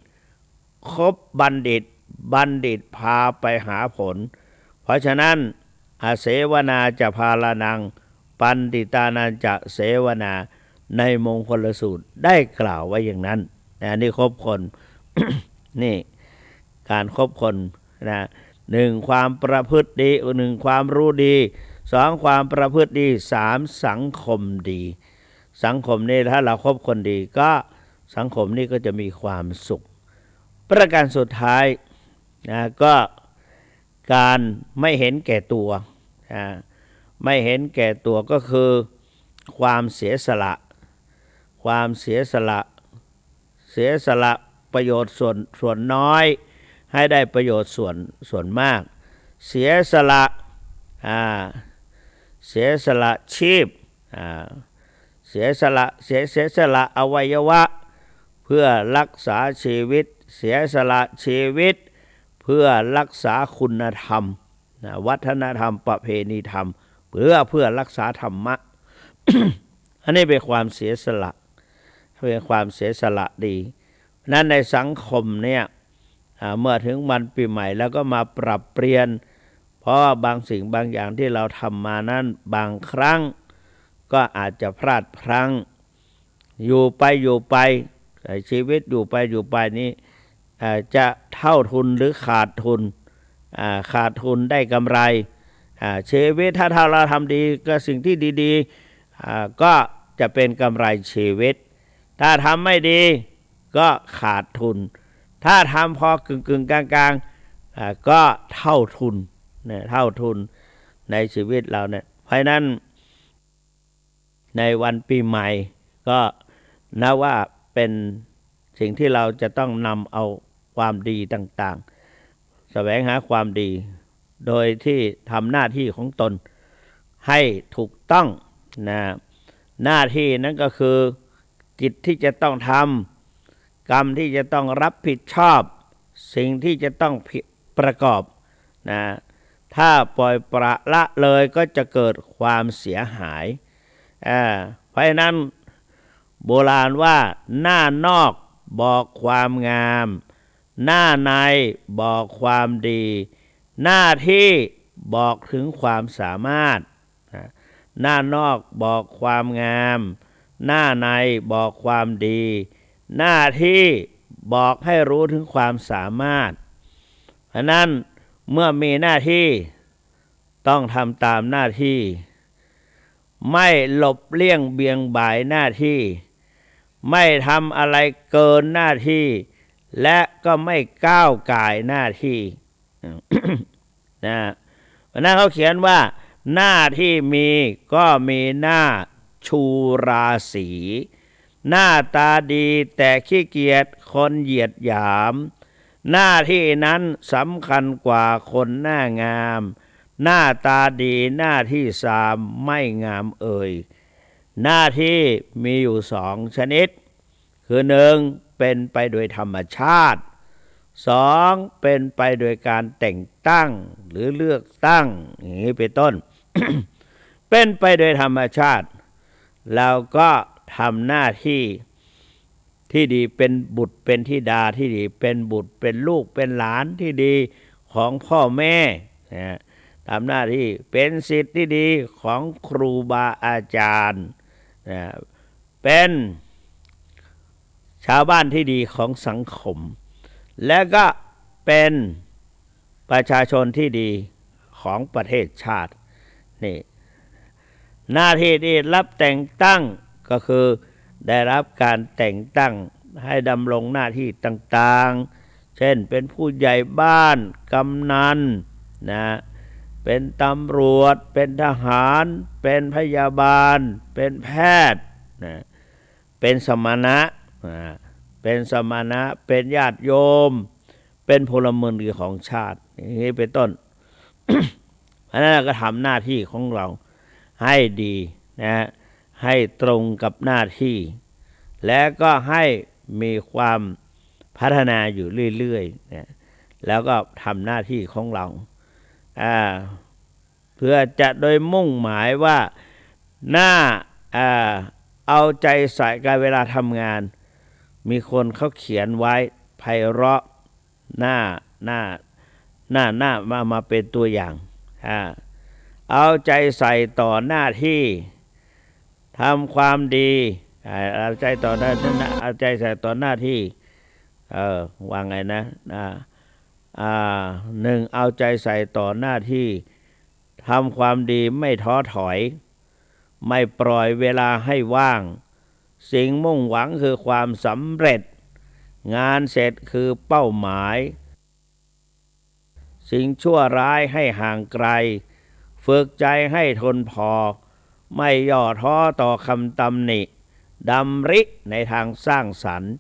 คบบัณฑิตพาไปหาผลเพราะฉะนั้นอาเสวนาจะพาลานังปันติตานันจะเสวนาในมงคลสูตรได้กล่าวไว้อย่างนั้นนี่คบคน นี่การคบคนนะ1ความประพฤติดี1ความรู้ดี2ความประพฤติดี3สังคมดีสังคมนี้ถ้าเราคบคนดีก็สังคมนี้ก็จะมีความสุขประการสุดท้ายก็การไม่เห็นแก่ตัวไม่เห็นแก่ตัวก็คือความเสียสละประโยชน์ส่วนน้อยให้ได้ประโยชน์ส่วนมากเสียสละชีพเสียสละอวัยวะเพื่อรักษาชีวิตเสียสละชีวิตเพื่อรักษาคุณธรรมวัฒนธรรมประเพณีธรรมเพื่อรักษาธรรมะ อันนี้เป็นความเสียสละดีนั้นในสังคมเนี่ยเมื่อถึงวันปีใหม่แล้วก็มาปรับเปลี่ยนเพราะบางสิ่งบางอย่างที่เราทำมานั้นบางครั้งก็อาจจะพลาดพลั้งอยู่ไปชีวิตอยู่ไปนี้จะเท่าทุนหรือขาดทุนได้กำไรชีวิตถ้าเราทำดีก็สิ่งที่ดีๆก็จะเป็นกำไรชีวิตถ้าทำไม่ดีก็ขาดทุนถ้าทำพอกึ่งกลางก็เท่าทุนในชีวิตเราเนี่ยเพราะนั้นในวันปีใหม่ก็นับว่าเป็นสิ่งที่เราจะต้องนำเอาความดีต่างๆแสวงหาความดีโดยที่ทำหน้าที่ของตนให้ถูกต้องหน้าที่นั้นก็คือกิจที่จะต้องทำกรรมที่จะต้องรับผิดชอบสิ่งที่จะต้องประกอบถ้าปล่อยปละละเลยก็จะเกิดความเสียหายเพราะนั้นโบราณว่าหน้านอกบอกความงามหน้าในบอกความดีหน้าที่บอกถึงความสามารถหน้านอกบอกความงามหน้าในบอกความดีหน้าที่บอกให้รู้ถึงความสามารถเพราะนั้นเมื่อมีหน้าที่ต้องทำตามหน้าที่ไม่หลบเลี่ยงเบี่ยงบ่ายหน้าที่ไม่ทำอะไรเกินหน้าที่และก็ไม่ก้าวก่ายหน้าที่ เพราะนั้นเขาเขียนว่าหน้าที่มีก็มีหน้าชูราศีหน้าตาดีแต่ขี้เกียจคนเหยียดหยามหน้าที่นั้นสำคัญกว่าคนหน้างามหน้าตาดีหน้าที่3ไม่งามหน้าที่มีอยู่2ชนิดคือ1เป็นไปโดยธรรมชาติ2เป็นไปโดยการแต่งตั้งหรือเลือกตั้งอย่างนี้เป็นต้น เป็นไปโดยธรรมชาติเราก็ทำหน้าที่ดีเป็นบุตรเป็นธิดาที่ดีเป็นบุตรเป็นลูกเป็นหลานที่ดีของพ่อแม่ทำหน้าที่เป็นศิษย์ที่ดีของครูบาอาจารย์เป็นชาวบ้านที่ดีของสังคม และก็เป็นประชาชนที่ดีของประเทศชาตินี่หน้าที่ที่รับแต่งตั้งก็คือได้รับการแต่งตั้งให้ดำรงหน้าที่ต่างๆเช่นเป็นผู้ใหญ่บ้านกำนันนะเป็นตำรวจเป็นทหารเป็นพยาบาลเป็นแพทย์นะเป็นสมณะเป็นสมณะเป็นญาติโยมเป็นพลเมืองดีของชาติอย่างนี้เป็นต้น เพราะนั้นก็ทำหน้าที่ของเราให้ดีนะให้ตรงกับหน้าที่และก็ให้มีความพัฒนาอยู่เรื่อยๆนะแล้วก็ทำหน้าที่ของเราเพื่อจะโดยมุ่งหมายว่าหน้าเอาใจใส่การเวลาทำงานมีคนเขาเขียนไว้ไพเราะหน้ามาเป็นตัวอย่างเอาใจใส่ต่อหน้าที่ทำความดีเอาใจต่อหน้าเอาใจใส่ต่อหน้าที่ว่าไงนะหนึ่งเอาใจใส่ต่อหน้าที่ทำความดีไม่ท้อถอยไม่ปล่อยเวลาให้ว่างสิ่งมุ่งหวังคือความสำเร็จงานเสร็จคือเป้าหมายสิ่งชั่วร้ายให้ห่างไกลฝึกใจให้ทนพอไม่ย่อท้อต่อคำตำหนิดำริในทางสร้างสรรค์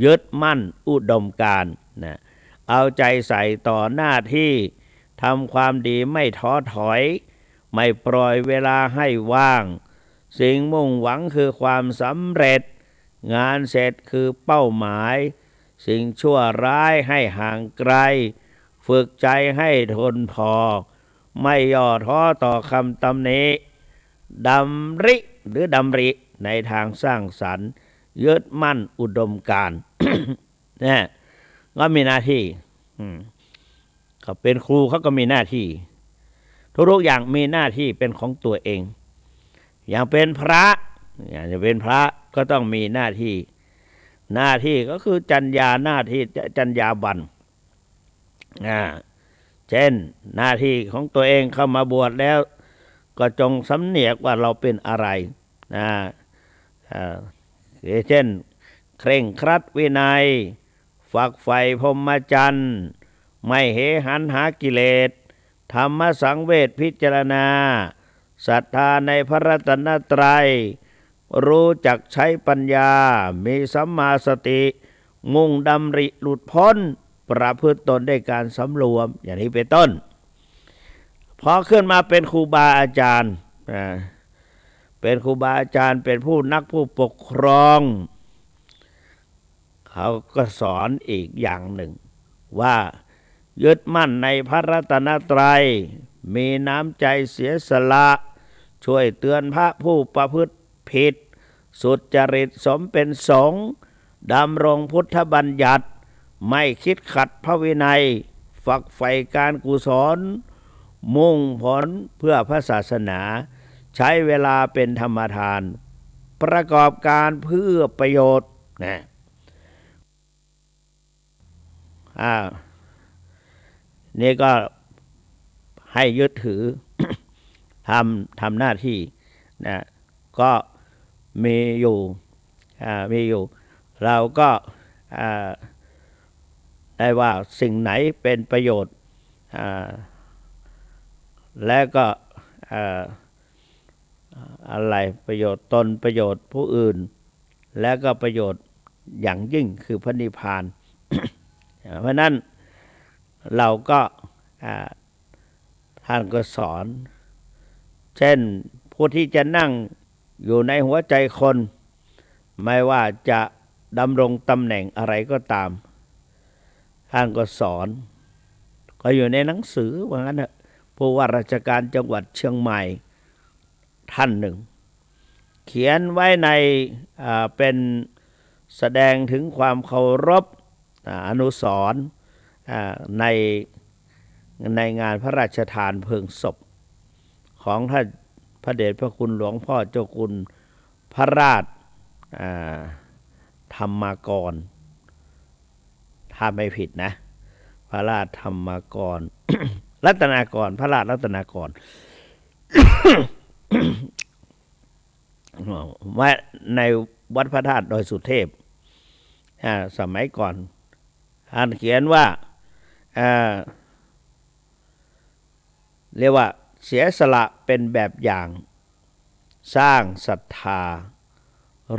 ยึดมั่นอุดมการณ์นะเอาใจใส่ต่อหน้าที่ทำความดีไม่ท้อถอยไม่ปล่อยเวลาให้ว่างสิ่งมุ่งหวังคือความสำเร็จงานเสร็จคือเป้าหมายสิ่งชั่วร้ายให้ห่างไกลฝึกใจให้ทนพอไม่ย่อท้อต่อคำตำหนิดำริในทางสร้างสรรค์ยึดมั่นอุดมการณ์ เนี่ยก็มีหน้าที่เขาเป็นครูเขาก็มีหน้าที่ทุกๆอย่างมีหน้าที่เป็นของตัวเองอย่างเป็นพระอย่างจะเป็นพระก็ต้องมีหน้าที่ก็คือจรรยาหน้าที่จรรยาบรรณเช่นหน้าที่ของตัวเองเข้ามาบวชแล้วก็จงสำเนียกว่าเราเป็นอะไรเช่นเคร่งครัดวินัยฝักใฝ่พรหมจรรย์ไม่เหหันหากิเลสธรรมสังเวชพิจารณาศรัทธาในพระรัตนตรัยรู้จักใช้ปัญญามีสัมมาสติมุ่งดำริหลุดพ้นประพฤติตนด้วยการสำรวมอย่างนี้เป็นต้นพอขึ้นมาเป็นครูบาอาจารย์เป็นครูบาอาจารย์เป็นผู้ปกครองเขาก็สอนอีกอย่างหนึ่งว่ายึดมั่นในพระรัตนตรัยมีน้ำใจเสียสละช่วยเตือนพระผู้ประพฤติผิดสุจริตสมเป็นสงฆ์ดำรงพุทธบัญญัติไม่คิดขัดพระวินัยฝักใฝ่การกุศลมุ่งผลเพื่อพระศาสนาใช้เวลาเป็นธรรมทานประกอบการเพื่อประโยชน์นะนี่ก็ให้ยึดถือ ทำหน้าที่นะก็มีอยู่เราก็ได้ว่าสิ่งไหนเป็นประโยชน์และก็อะไรประโยชน์ตนประโยชน์ผู้อื่นและก็ประโยชน์อย่างยิ่งคือพระนิพพาน เพราะนั้นเราก็ท่านก็สอนเช่นผู้ที่จะนั่งอยู่ในหัวใจคนไม่ว่าจะดำรงตำแหน่งอะไรก็ตามท่านก็สอนก็อยู่ในหนังสือว่างั้นนะผู้ว่าราชการจังหวัดเชียงใหม่ท่านหนึ่งเขียนไว้ในเป็นแสดงถึงความเคารพอนุสรณ์ในงานพระราชทานเพลิงศพของท่านพระเดชพระคุณหลวงพ่อเจ้าคุณพระราชธรรมากร ถ้าไม่ผิดนะพระราชธรรมกร รัตนากรพระราชรัตนากร ไว้ในวัดพระธาตุดอยสุเทพสมัยก่อนท่านเขียนว่าเรียกว่าเสียสละเป็นแบบอย่างสร้างศรัทธา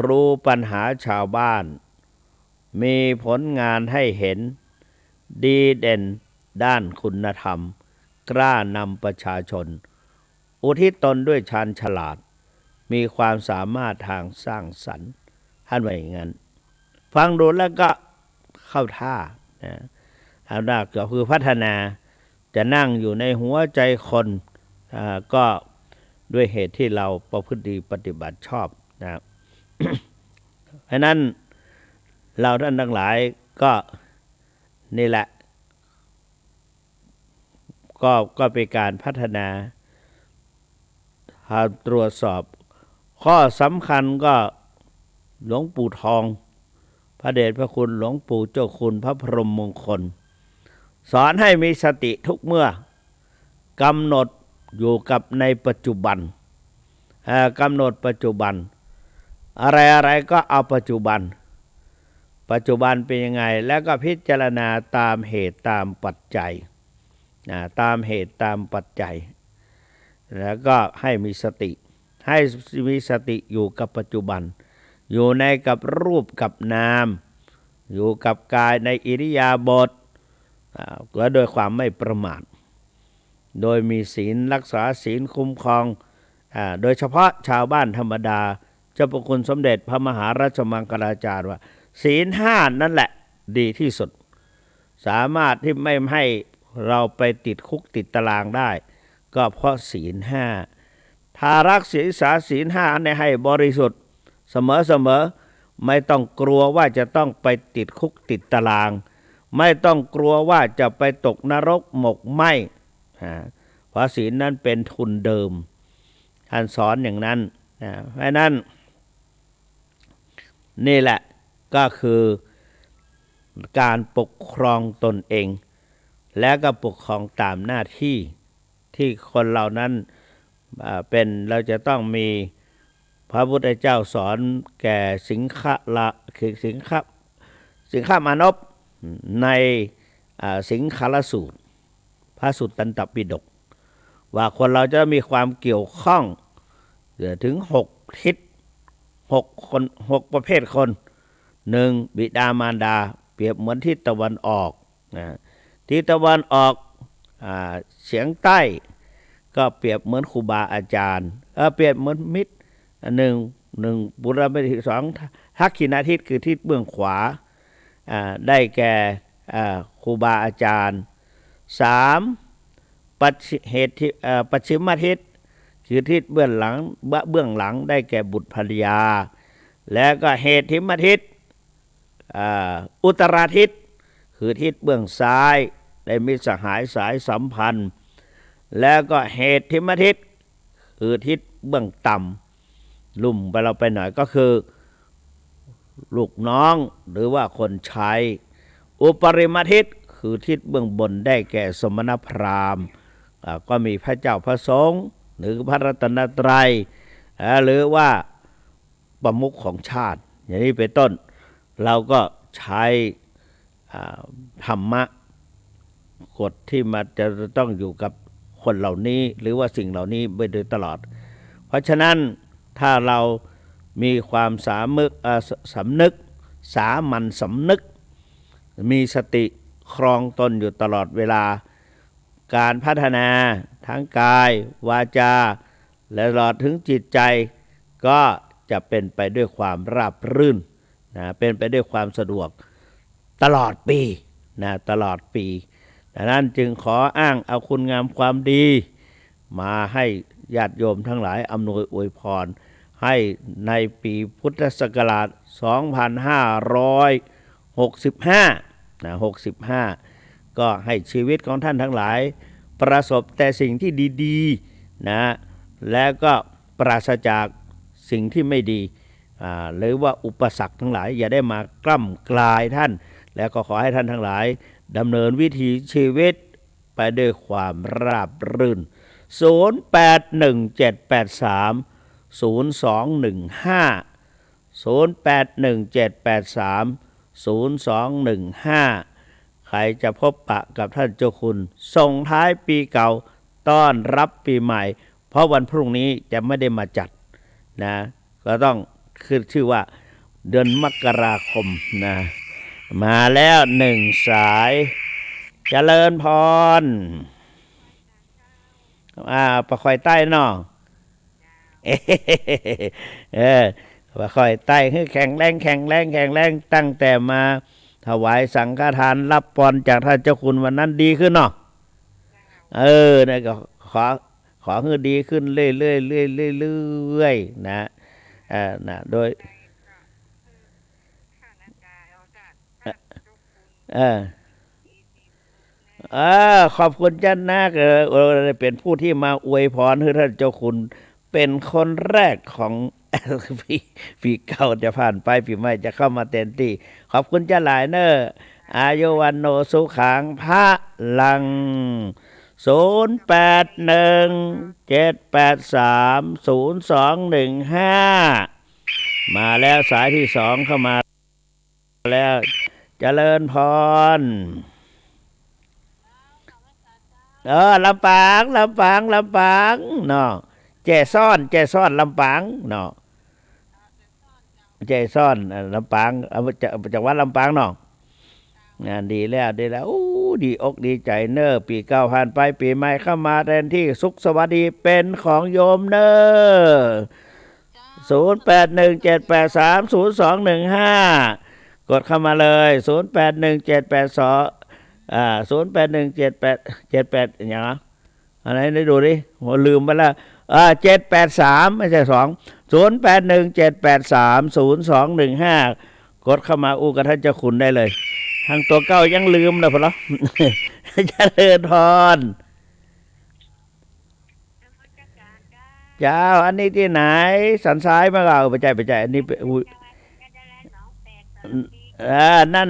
รู้ปัญหาชาวบ้านมีผลงานให้เห็นดีเด่นด้านคุณธรรมกล้านำประชาชนอุทิศตนด้วยชาญฉลาดมีความสามารถทางสร้างสรรค์ท่านว่าอย่างนั้นฟังดูแล้วก็เข้าท่านะเอาได้ก็คือพัฒนาจะนั่งอยู่ในหัวใจคนก็ด้วยเหตุที่เราประพฤติดีปฏิบัติชอบนะ เพราะนั้นเราท่านทั้งหลายก็นี่แหละก็เป็นการพัฒนาตรวจสอบข้อสำคัญก็หลวงปู่ทองพระเดชพระคุณหลวงปู่เจ้าคุณพระพรหมมงคลสอนให้มีสติทุกเมื่อกำหนดอยู่กับในปัจจุบันกำหนดปัจจุบันอะไรก็เอาปัจจุบันเป็นยังไงแล้วก็พิจารณาตามเหตุตามปัจจัยตามเหตุตามปัจจัยแล้วก็ให้มีสติอยู่กับปัจจุบันอยู่ในกับรูปกับนามอยู่กับกายในอิริยาบถและโดยความไม่ประมาทโดยมีศีลรักษาศีลคุ้มครองโดยเฉพาะชาวบ้านธรรมดาเจ้าพระคุณสมเด็จพระมหาราชมังคลาจารย์ว่าศีล5นั่นแหละดีที่สุดสามารถที่ไม่ให้เราไปติดคุกติดตารางได้ก็เพราะศีล5ถ้ารักษาศีล5ให้บริสุทธิ์เสมอไม่ต้องกลัวว่าจะต้องไปติดคุกติดตารางไม่ต้องกลัวว่าจะไปตกนรกหมกไหม้เพราะศีลนั้นเป็นทุนเดิมท่านสอนอย่างนั้นเพราะนั้นนี่แหละก็คือการปกครองตนเองและก็ปกครองตามหน้าที่ที่คนเหล่านั้นเป็นเราจะต้องมีพระพุทธเจ้าสอนแก่สิงฆมานพในสิงคารสูตรพระสุตตันตปิฎกว่าคนเราจะมีความเกี่ยวข้องถึง6ทิศ6ประเภทคน1บิดามารดาเปรียบเหมือนทิศตะวันออกทิศตะวันออกเฉียงใต้ก็เปรียบเหมือนครูบาอาจารย์เปรียบเหมือนมิตรหนึ่งบุรพทิศ2ทักขิณทิศคือทิศเบื้องขวาได้แก่ครูบาอาจารย์3ปัจฉิมทิศคือทิศเบื้องหลังได้แก่บุตรภรรยาแล้วก็เหตุทิมทิศอุตราทิศคือทิศเบื้องซ้ายได้มิตรสหายสายสัมพันธ์แล้วก็เหตุทิมทิศคือทิศเบื้องต่ำลุ่มไปเราไปหน่อยก็คือลูกน้องหรือว่าคนใช้อุปริมทิศคือทิศเบื้องบนได้แก่สมณพราหมณ์ก็มีพระเจ้าพระสงฆ์หรือพระรัตนตรัยหรือว่าประมุขของชาติอย่างนี้เป็นต้นเราก็ใช้ธรรมะกฎที่มันจะต้องอยู่กับคนเหล่านี้หรือว่าสิ่งเหล่านี้ไปโดยตลอดเพราะฉะนั้นถ้าเรามีความสำนึกสามัญสำนึกมีสติครองตนอยู่ตลอดเวลาการพัฒนาทั้งกายวาจาและตลอดถึงจิตใจก็จะเป็นไปด้วยความราบรื่นเป็นไปด้วยความสะดวกตลอดปีตลอดปีดังนั้นจึงขออ้างเอาคุณงามความดีมาให้ญาติโยมทั้งหลายอำนวยอวยพรให้ในปีพุทธศักราช 2565 ก็ให้ชีวิตของท่านทั้งหลายประสบแต่สิ่งที่ดีๆแล้วก็ปราศจากสิ่งที่ไม่ดีหรือว่าอุปสรรคทั้งหลายอย่าได้มากล้ำกลายท่าน แล้วก็ขอให้ท่านทั้งหลายดำเนินวิถีชีวิตไปด้วยความราบรื่น0817830215ใครจะพบปะกับท่านเจ้าคุณส่งท้ายปีเก่าต้อนรับปีใหม่เพราะวันพรุ่งนี้จะไม่ได้มาจัดนะก็ต้องขึ้นชื่อว่าเดือนมกราคมนะมาแล้วหนึ่งสายเจริญพรประคอยใต้เนาะประคอยใต้คือแข็งแรงตั้งแต่มาถวายสังฆทานรับพรจากท่านเจ้าคุณวันนั้นดีขึ้นเนาะนะก็ขอให้ดีขึ้นเรื่อยๆนะนะโดยขอบคุณจ้านาคเป็นผู้ที่มาอวยพรให้ท่านเจ้าคุณเป็นคนแรกของปีเก่าจะผ่านไปปีใหม่จะเข้ามาเต็มที่ขอบคุณจ้าหลายเนออายุวันโนสุขังพระลัง0817830215มาแล้วสายที่2เข้ามาแล้วเจริญพรลำปางเนาะแจซ่อนลำปางเนาะแจซ่อนลำปางจังหวัดลำปางเนาะงานดีแล้วดีอกดีใจเนอปีเก่าผ่านไปปีใหม่เข้ามาแทนที่สุขสวัสดีเป็นของโยมเนอ0817830215กดเข้ามาเลย081782081788อย่างอะไรได้ดูดิผมลืมไปแล้ว783ไม่ใช่0817830215กดเข้ามาอู้กับท่านเจ้าคุณได้เลยทางตัวเก้ายังลืมเลยพอแล้วเจริญพรเจ้าอันนี้ที่ไหนสันซ้ายมาเอาไปใจอันนี้ไปนั่น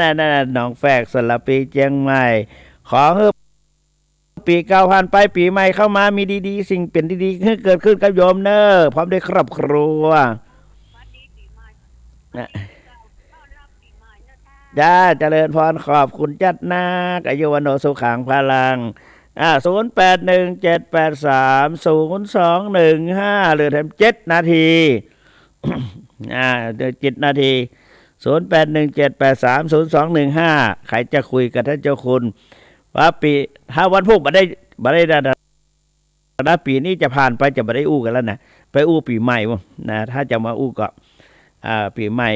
หนองแฝกสระปีเชียงใหม่ขอให้ปีเก่าผ่านไปปีใหม่เข้ามามีดีๆสิ่งเป็นดีๆเกิดขึ้นกับโยมเนอพร้อมด้วยครอบครัวจ้าเจริญพรขอบคุณจัดนาคอายุวันโนสุขังพลัง0817830215เหลือแถม7 นาทีเดี๋ยว7 นาที0817830215ใครจะคุยกับท่านเจ้าคุณว่าปีถ้าวันพุธมาได้นะปีนี้จะผ่านไปจะไม่ได้อู้กันแล้วนะไปอู้ปีใหม่วะนะถ้าจะมาอู้ก็ปีใหม่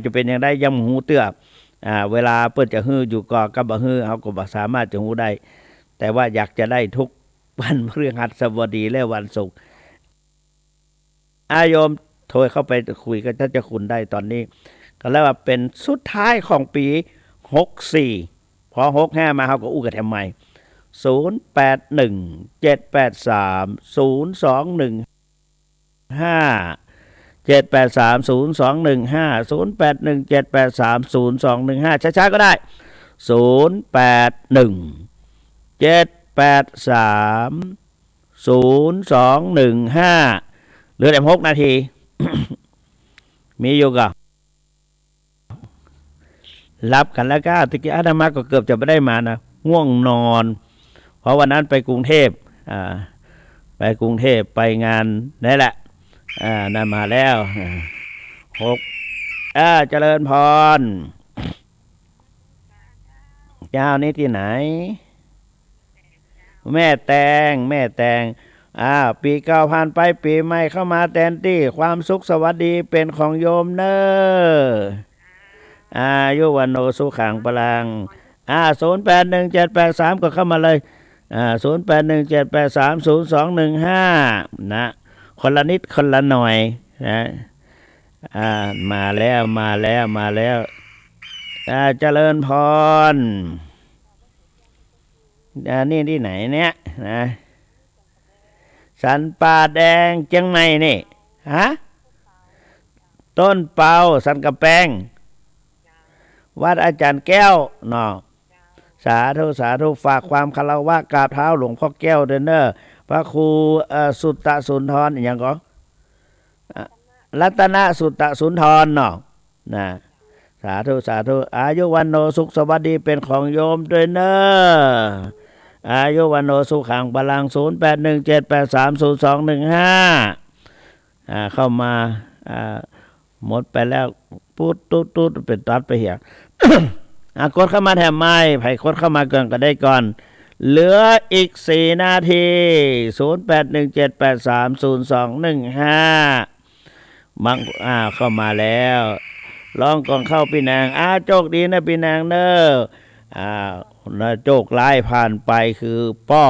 จะเป็นอย่างไรยังหูเตื้อเวลาเปิดจะฮื้ออยู่ก็กับบ่ฮื้อเขาก็บ่สามารถจะหูได้แต่ว่าอยากจะได้ทุกวันพฤหัสบดีและวันศุกร์โยมโทรเข้าไปคุยกับท่านเจ้าคุณได้ตอนนี้ก็แล้วว่าเป็นสุดท้ายของปี64พอ65มาเขาก็อู้กันทำไมช้าๆก็ได้0817830215เหลือแต่6 นาที มีอยู่ก็รับกันแล้วก็ตะกี้อาตมาก็เกือบจะไม่ได้มานะง่วงนอนเพราะวันนั้นไปกรุงเทพไปงานนี่แหละนั่นมาแล้ว6เจริญพรเจ้านี้ที่ไหนแม่แตงปีเก่าผ่านไปปีใหม่เข้ามาแทนที่ความสุขสวัสดีเป็นของโยมเนออายุวันโนสุขังพลัง081783ก็เข้ามาเลย0817830215นะคนละนิดคนละหน่อยนะมาแล้วเจริญพรนี่ที่ไหนเนี่ยนะสันป่าแดงเชียงใหม่นี่ต้นเปาสันกระแปง วัดอาจารย์แก้วเนาะสาธุสาธุฝากความคารวะกราบเท้าหลวงพ่อแก้วเด้อเนอพระครูสุตตสุนทรอย่างก็รัตนสุตตสุนทรเนาะนะสาธุสาธุอายุวันโนสุขสวัสดีเป็นของโยมด้วยเนออายุวันโนสุขังพลัง0817830215เข้ามาหมดไปแล้วปุ๊ดตุ๊ดเป็นตัดไปเหี่ย กดเข้ามาแถมไม้ไผ่กดเข้ามาเกินก็ได้ก่อนเหลืออีก4นาที0817830215บังเข้ามาแล้วลองก่อนเข้าพี่นางโชคดีนะพี่นางเนอะโชคร้ายผ่านไปคือป้อ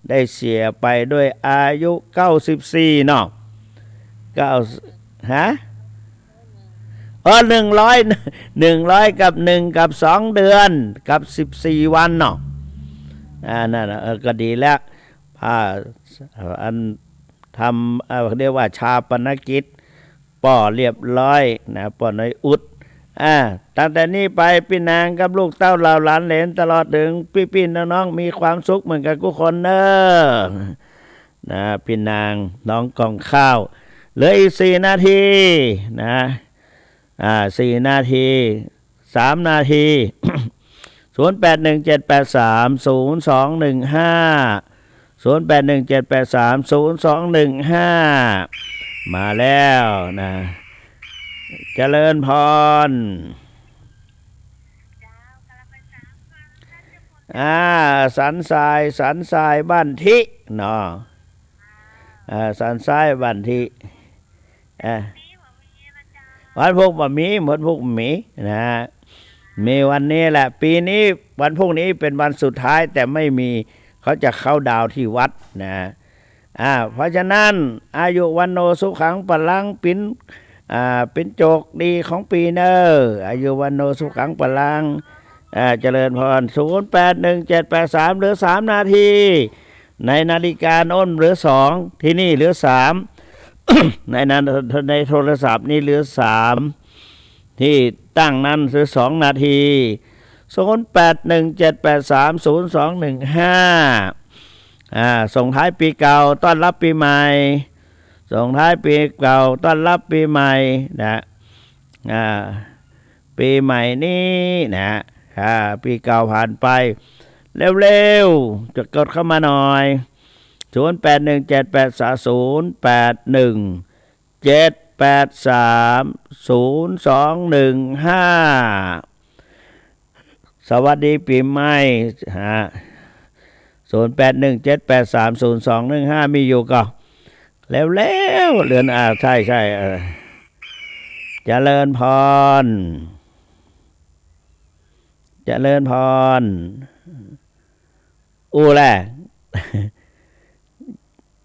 ได้เสียไปด้วยอายุ94เนาะ9ฮะ100กับ1กับ2เดือนกับ14วันเนาะนั่นก็ดีแล้วอันทำเรียกว่าชาปนกิจป่อเรียบร้อยนะป่อน้อยอุดตั้งแต่นี้ไปพี่นางกับลูกเต้าเหล่าหลานเหลนตลอดถึงพี่ๆน้องๆมีความสุขเหมือนกันทุกคนเนอะนะพี่นางน้องกองข้าวเหลืออีก4นาทีนะ4นาที3นาที0817830215มาแล้วนะเจริญพรสันทรายบ้านทิเนาะสันทรายบ้านทิวันพวกบะหมี่หมดพวกหมีนะมีวันนี้แหละปีนี้วันพวกนี้เป็นวันสุดท้ายแต่ไม่มีเขาจะเข้าดาวที่วัดนะเพราะฉะนั้นอายุวันโนสุขังพลังเป็นโจกดีของปีเนออายุวันโนสุขังพลังเจริญพร081783เหลือ3นาทีในนาฬิกาโน้นเหลือ2ที่นี่เหลือ3 ในโทรศัพท์นี่เหลือ3ที่ตั้งนั้นเหลือ2นาที0817830215ส่งท้ายปีเก่าต้อนรับปีใหม่ส่งท้ายปีเก่าต้อนรับปีใหม่นะปีใหม่นี้นะปีเก่าผ่านไปเร็วๆจะกดเข้ามาหน่อย0817830215สวัสดีปีใหม่0817830215มีอยู่ก็แล้วเรือนใช่เจริญพรแหละ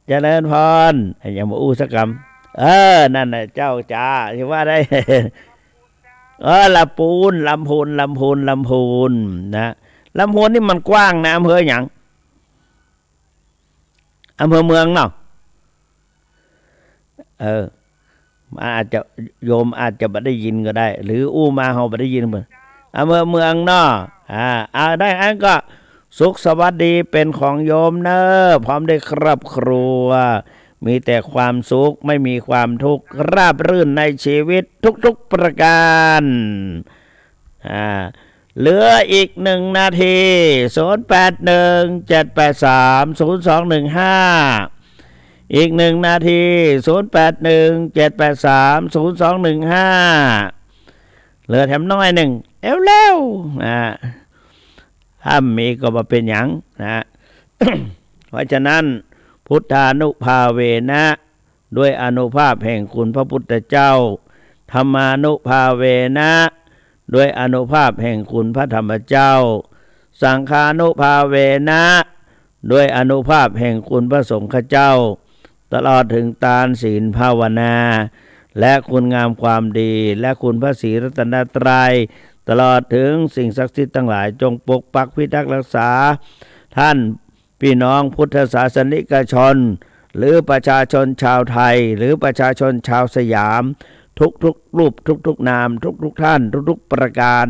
เจริญพรอย่ามาสักคำนั่นน่ะเจ้าจ้าที่ว่าได้ลำพูนนะลำพูนนี่มันกว้างนะอำเภอหยังอำเภอเมืองเนาะอาจจะโยมอาจจะไม่ได้ยินก็ได้หรือมาเฮาไม่ได้ยินเหมือนอำเภอเมืองเนาะได้อันก็สุขสวัสดีเป็นของโยมเนอะพร้อมด้วยครอบครัวมีแต่ความสุขไม่มีความทุกข์ราบรื่นในชีวิตทุกๆประการเหลืออีก1นาที0817830215อีก1นาที0817830215เหลือแถมน้อยหนึ่งเร็วถ้ามีก็มาเป็นหยังนะ เพราะฉะนั้นพุทธานุภาเวนะด้วยอานุภาพแห่งคุณพระพุทธเจ้าธรรมานุภาเวนะด้วยอานุภาพแห่งคุณพระธรรมเจ้าสังฆานุภาเวนะด้วยอานุภาพแห่งคุณพระสงฆ์เจ้าตลอดถึงทานศีลภาวนาและคุณงามความดีและคุณพระศรีรัตนตรัยตลอดถึงสิ่งศักดิ์สิทธิ์ทั้งหลายจงปกปักพิทักษ์รักษาท่านพี่น้องพุทธศาสนิกชนหรือประชาชนชาวไทยหรือประชาชนชาวสยามทุกรูปทุกนามทุกท่านทุกประการ